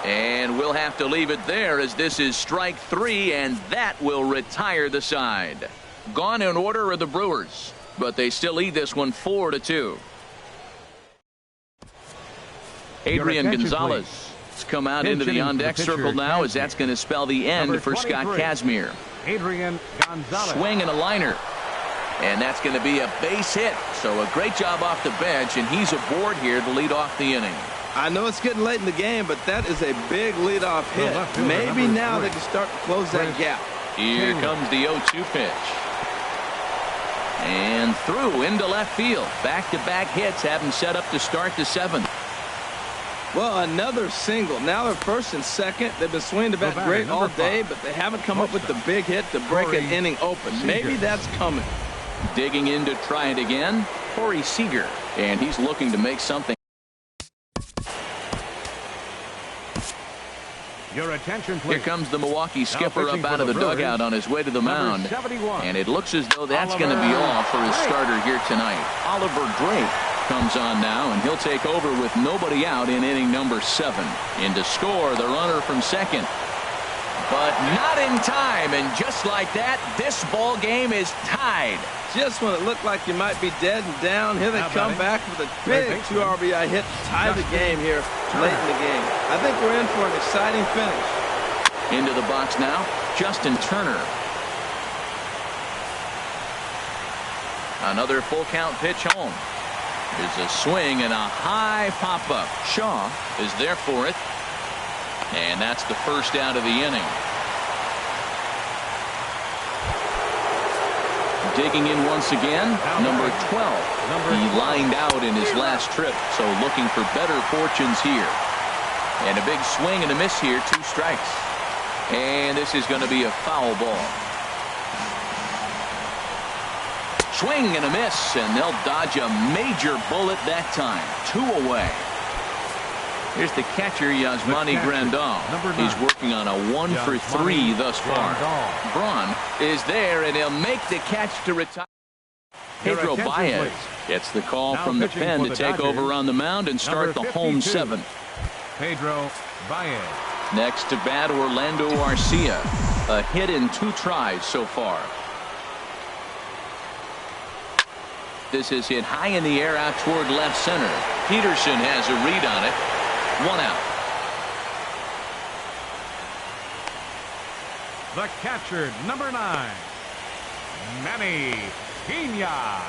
And we'll have to leave it there as this is strike 3, and that will retire the side. Gone in order are the Brewers, but they lead lead this one 4-2. Adrian Gonzalez has come out into the on-deck circle now as that's going to spell the end for Scott Kazmir. Adrian Gonzalez. Swing and a liner. And that's going to be a base hit. So a great job off the bench, and he's aboard here to lead off the inning. I know it's getting late in the game, but that is a big leadoff hit. Maybe now they can start to close that gap. Here comes the 0-2 pitch. And through into left field. Back-to-back hits have him set up to start the 7th. Well, another single. Now they're first and second. They've been swinging the bat great all day, but they haven't come up with the big hit to break an inning open. Maybe that's coming. Digging in to try it again, Corey Seager. And he's looking to make something. Your attention, please. Here comes the Milwaukee skipper up out of the dugout on his way to the mound. And it looks as though that's going to be all for his starter here tonight. Oliver Drake comes on now, and he'll take over with nobody out in inning number 7. In to score the runner from second. But not in time, and just like that, this ball game is tied. Just when it looked like you might be dead and down, here they come back with a big 2 RBI hit to tie the game here late in the game. I think we're in for an exciting finish. Into the box now, Justin Turner. Another full count pitch home. There's a swing and a high pop-up. Shaw is there for it. And that's the first out of the inning. Digging in once again, number 12. He lined out in his last trip, so looking for better fortunes here. And a big swing and a miss here, 2 strikes. And this is going to be a foul ball. Swing and a miss, and they'll dodge a major bullet that time. 2 away. Here's the catcher, Yasmani Grandal. He's working on a 1 for 3 thus far. Braun is there, and he'll make the catch to retire. Pedro Baez gets the call from the pen to take over on the mound and start the home 7th. Pedro Baez. Next to bat, Orlando Arcia. A hit in 2 tries so far. This is hit high in the air out toward left center. Peterson has a read on it. 1 out. The catcher, number 9, Manny Pena.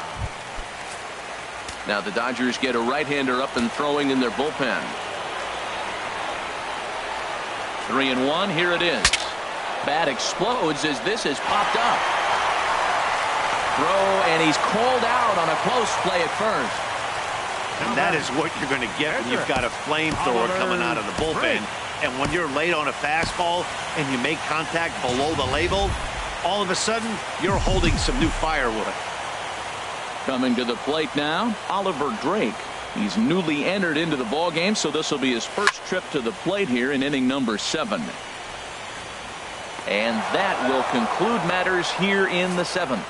Now the Dodgers get a right-hander up and throwing in their bullpen. 3-1. Here it is. Bat explodes as this has popped up. throw, and he's called out on a close play at first. And that is what you're going to get when you've got a flamethrower coming out of the bullpen. And when you're late on a fastball and you make contact below the label, all of a sudden you're holding some new firewood. Coming to the plate now, Oliver Drake. He's newly entered into the ballgame, so this will be his first trip to the plate here in inning number 7. And that will conclude matters here in the 7th.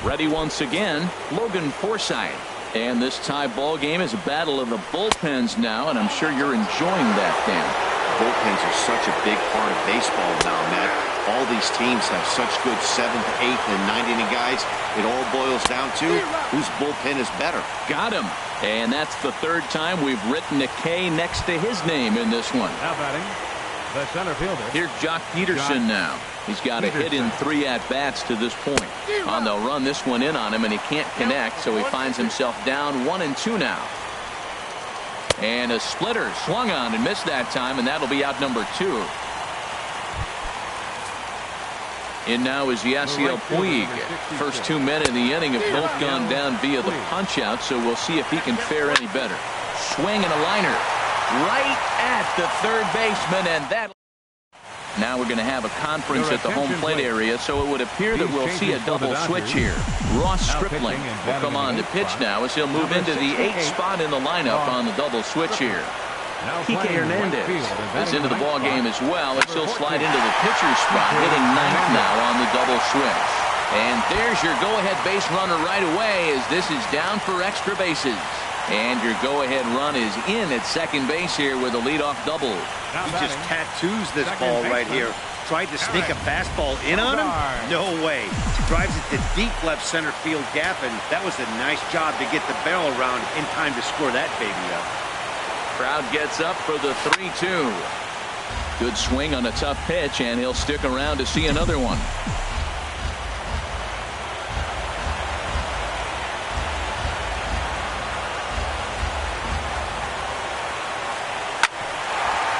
Ready once again, Logan Forsythe. And this tie ball game is a battle of the bullpens now, and I'm sure you're enjoying that, Dan. Bullpens are such a big part of baseball now, Matt. All these teams have such good 7th, 8th, and 9th inning guys. It all boils down to whose bullpen is better. Got him. And that's the 3rd time we've written a K next to his name in this one. Now batting, the center fielder. Here's Jock Peterson now. He's got a hit in 3 at-bats to this point. They'll run this one in on him, and he can't connect, so he finds himself down 1-2 now. And a splitter swung on and missed that time, and that'll be out number 2. In now is Yasiel Puig. First 2 men in the inning have both gone down via the punch-out, so we'll see if he can fare any better. Swing and a liner right at the 3rd baseman, and that. Now we're going to have a conference at the home plate area, so it would appear that we'll see a double switch here. Ross Stripling will come on to pitch now as he'll move into the 8th spot in the lineup on the double switch here. Kike Hernandez is into the ball game as well, as he'll slide into the pitcher's spot, hitting 9th now on the double switch. And there's your go-ahead base runner right away, as this is down for extra bases. And your go-ahead run is in at second base here with a leadoff double. He just tattoos this ball right here. Tried to sneak a fastball in on him? No way. Drives it to deep left center field gap, and that was a nice job to get the barrel around in time to score that baby up. Crowd gets up for the 3-2. Good swing on a tough pitch, and he'll stick around to see another one.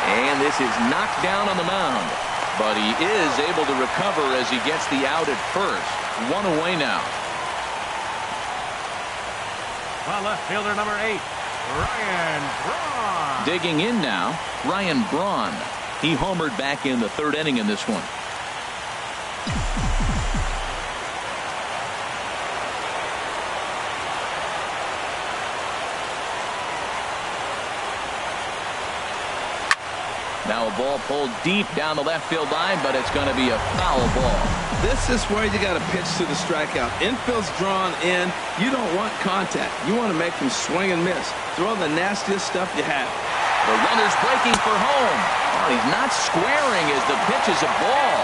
And this is knocked down on the mound, but he is able to recover as he gets the out at first. 1 away now. On left fielder number 8, Ryan Braun. Digging in now, Ryan Braun. He homered back in the 3rd inning in this one. Now a ball pulled deep down the left field line, but it's going to be a foul ball. This is where you got to pitch to the strikeout. Infield's drawn in. You don't want contact. You want to make him swing and miss. Throw the nastiest stuff you have. The runner's breaking for home. Oh, he's not squaring as the pitch is a ball.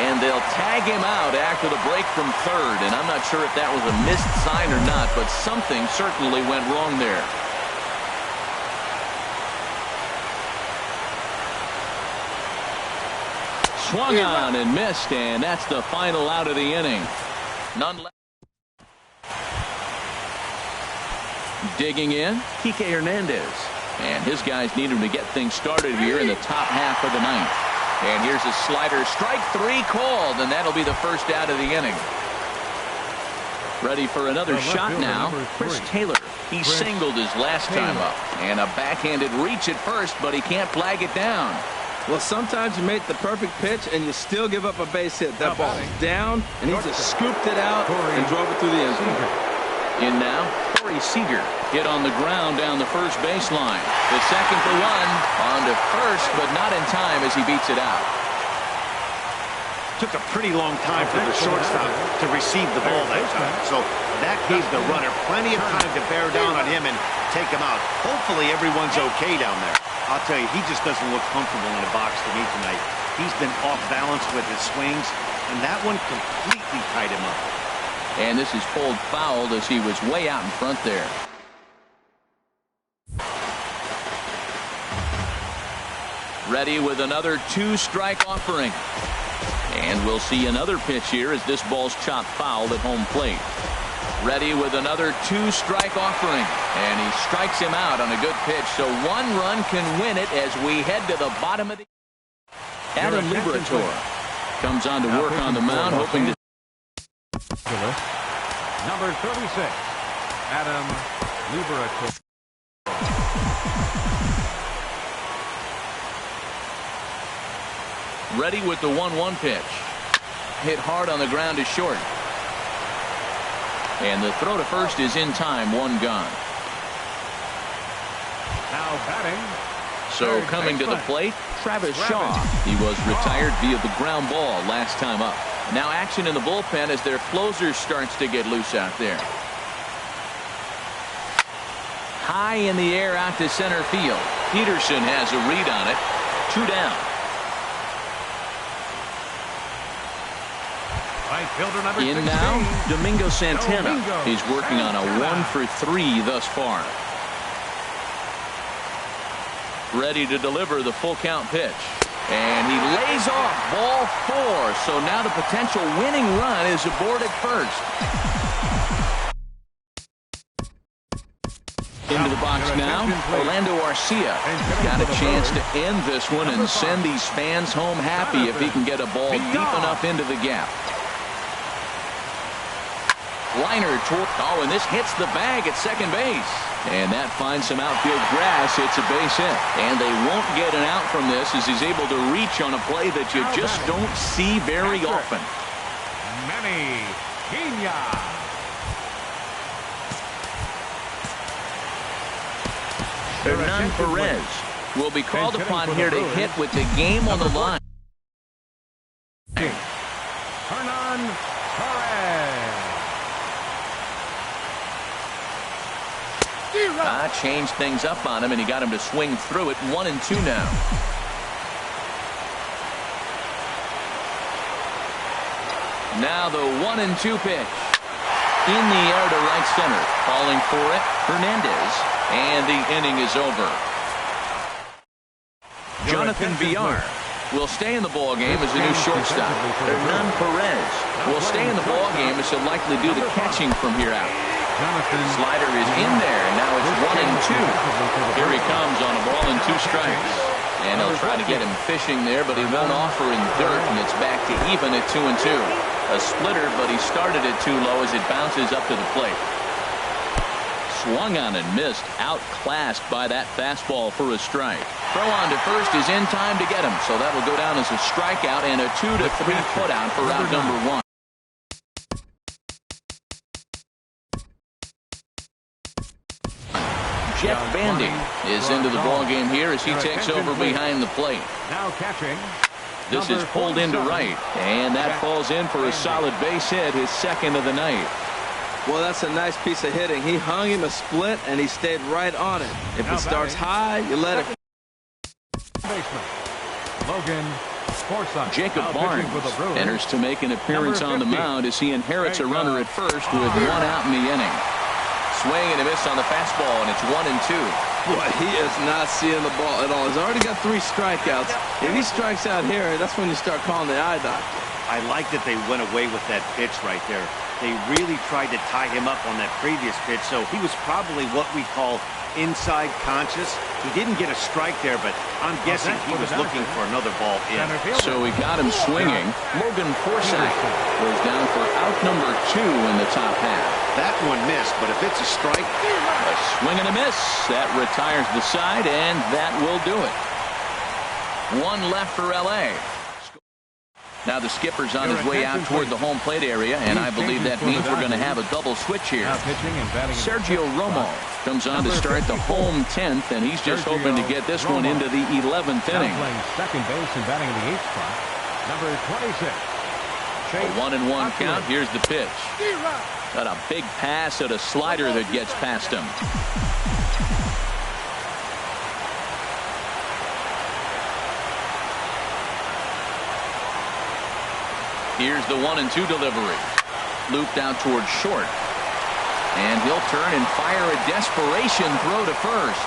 And they'll tag him out after the break from 3rd. And I'm not sure if that was a missed sign or not, but something certainly went wrong there. Swung on and missed, and that's the final out of the inning. None left. Digging in, Kike Hernandez. And his guys need him to get things started here in the top half of the 9th. And here's a slider. Strike 3 called, and that'll be the first out of the inning. Ready for another shot now, Chris Taylor. He singled his last time up. And a backhanded reach at first, but he can't flag it down. Well, sometimes you make the perfect pitch and you still give up a base hit. That ball's down, and he just scooped it out and drove it through the end zone. In now, Corey Seager hit on the ground down the first baseline. The second to one on to first, but not in time as he beats it out. Took a pretty long time for the shortstop to receive the ball that time. So that gave the runner plenty of time to bear down on him and take him out. Hopefully everyone's okay down there. I'll tell you, he just doesn't look comfortable in the box to me tonight. He's been off balance with his swings, and that one completely tied him up. And this is pulled fouled as he was way out in front there. Ready with another 2-strike offering. And we'll see another pitch here as this ball's chopped foul at home plate. Ready with another 2-strike offering. And he strikes him out on a good pitch. So 1 run can win it as we head to the bottom of the... Adam Liberatore comes on to work on the mound, hoping to... Number 36, Adam Liberato. Ready with the 1-1 pitch. Hit hard on the ground to short. And the throw to first is in time. One gone. Now batting. So coming to the plate, Travis Shaw. He was retired via the ground ball last time up. Now action in the bullpen as their closer starts to get loose out there. High in the air out to center field. Peterson has a read on it. 2 down. In now, Domingo Santana. He's working on a 1-for-3 thus far. Ready to deliver the full count pitch. And he lays off ball 4. So now the potential winning run is aboard at first. Into the box now, Orlando Arcia. He's got a chance to end this one and send these fans home happy if he can get a ball deep enough into the gap. Liner toward, and this hits the bag at second base. And that finds some outfield grass. It's a base hit. And they won't get an out from this as he's able to reach on a play that you just don't see very often. Manny Pena. Hernan Perez will be called upon here to hit with the game on the line. Hernan Perez. Changed things up on him, and he got him to swing through it. 1-2 now. Now the 1-2 pitch. In the air to right center. Calling for it, Hernandez. And the inning is over. Jonathan Villar will stay in the ball game as the new shortstop. Hernan Perez will stay in the ball game as he'll likely do the catching from here out. Slider is in there, and now it's 1-2. Here he comes on a ball and 2 strikes. And he'll try to get him fishing there, but he won't offer in dirt, and it's back to even at 2-2. A splitter, but he started it too low as it bounces up to the plate. Swung on and missed, outclassed by that fastball for a strike. Throw on to first is in time to get him, so that will go down as a strikeout and a 2-3 putout for round number 1. Jeff Bandy is into the ball game here as he takes over behind the plate. Now catching. This is pulled into right, and that falls in for a solid base hit, his second of the night. Well, that's a nice piece of hitting. He hung him a split, and he stayed right on it. If it starts high, you let it. Logan Forsythe. Jacob Barnes enters to make an appearance on the mound as he inherits a runner at first with 1 out in the inning. Swing and a miss on the fastball, and it's 1-2. Boy, he is not seeing the ball at all. He's already got 3 strikeouts. If he strikes out here, that's when you start calling the eye doctor. I like that they went away with that pitch right there. They really tried to tie him up on that previous pitch, so he was probably what we call inside conscious. He didn't get a strike there, but I'm guessing he was looking for another ball in. So we got him swinging. Logan Forsythe goes down for out number 2 in the top half. That one missed, but if it's a strike, a swing and a miss. That retires the side, and that will do it. 1 left for L.A. Now the skipper's on his way out toward the home plate area, and I believe that means we're going to have a double switch here. Sergio Romo comes on to start the home 10th, and he's just hoping to get this one into the 11th inning. Playing second base and batting in the 8th spot. Number 26. A 1-1 count. Here's the pitch. Got a big pass at a slider that gets past him. Here's the 1-2 delivery. Looped out towards short. And he'll turn and fire a desperation throw to first.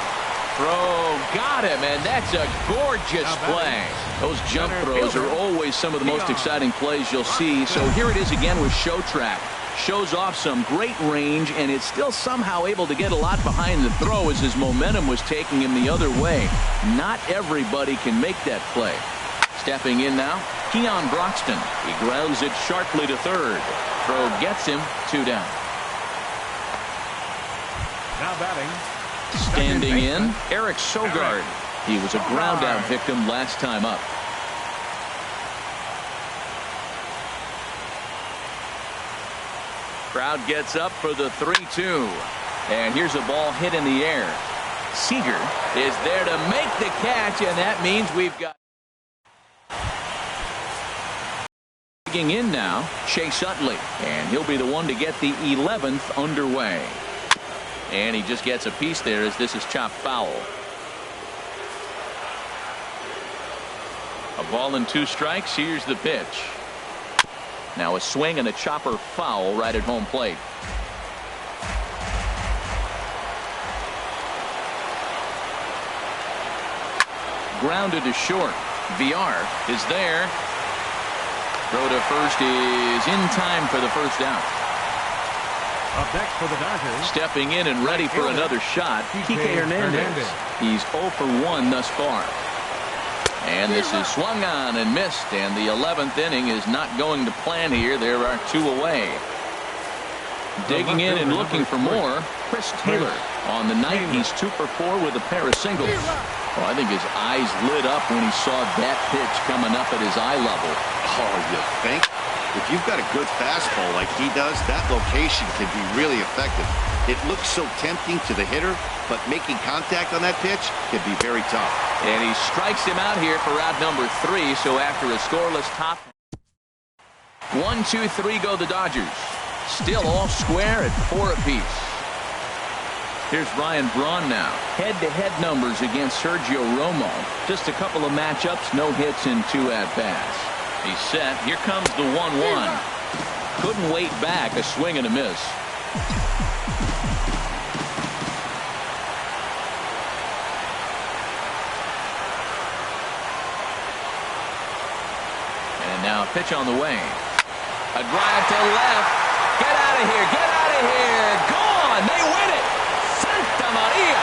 Throw got him, and that's a gorgeous play. Those jump throws are always some of the most exciting plays you'll see. So here it is again with Show Track. Shows off some great range, and it's still somehow able to get a lot behind the throw as his momentum was taking him the other way. Not everybody can make that play. Stepping in now, Keon Broxton. He grounds it sharply to third. Throw gets him. 2 down. Now batting. Standing in, Eric Sogard. He was a ground-out victim last time up. Crowd gets up for the 3-2. And here's a ball hit in the air. Seager is there to make the catch, and that means we've got... In now, Chase Utley, and he'll be the one to get the 11th underway. And he just gets a piece there as this is chopped foul. A ball and 2 strikes. Here's the pitch. Now a swing and a chopper foul right at home plate. Grounded to short. VR is there. Throw to first is in time for the first down. Up next for the Dodgers. Stepping in and ready for another shot, Kike Hernandez. He's 0 for 1 thus far. And this is swung on and missed, and the 11th inning is not going to plan here. There are 2 away. Digging in and looking for more, Chris Taylor. On the night, he's 2 for 4 with a pair of singles. Well, I think his eyes lit up when he saw that pitch coming up at his eye level. Oh, you think? If you've got a good fastball like he does, that location can be really effective. It looks so tempting to the hitter, but making contact on that pitch can be very tough. And he strikes him out here for out number 3, so after a scoreless top. 1, 2, 3 go the Dodgers. Still all square at 4 apiece. Here's Ryan Braun now. Head-to-head numbers against Sergio Romo. Just a couple of matchups, no hits in 2 at-bats. He's set. Here comes the 1-1. Couldn't wait back. A swing and a miss. And now a pitch on the way. A drive to left. Get out of here. Get out of here. Gone. They win it. Santa Maria.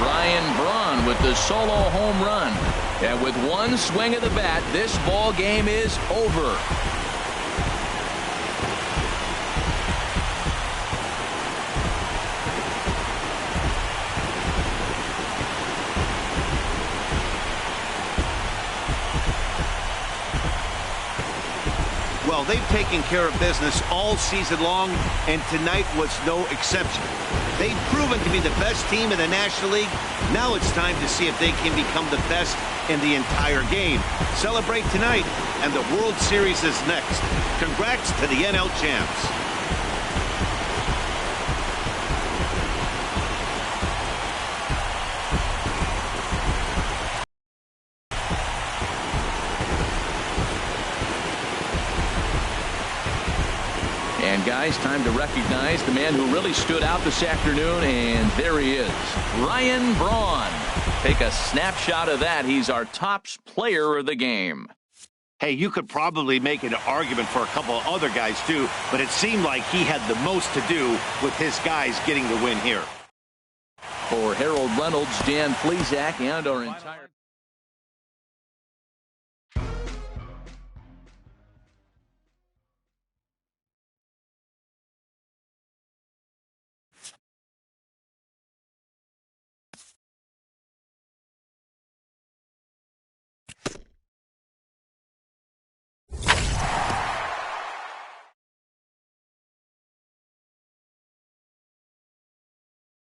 Ryan Braun with the solo home run. And with 1 swing of the bat, this ball game is over. Well, they've taken care of business all season long, and tonight was no exception. They've proven to be the best team in the National League. Now it's time to see if they can become the best in the entire game. Celebrate tonight, and the World Series is next. Congrats to the NL champs. And guys, time to recognize the man who really stood out this afternoon, and there he is, Ryan Braun. Take a snapshot of that. He's our top player of the game. Hey, you could probably make an argument for a couple of other guys too, but it seemed like he had the most to do with his guys getting the win here. For Harold Reynolds, Dan Plesac, and our entire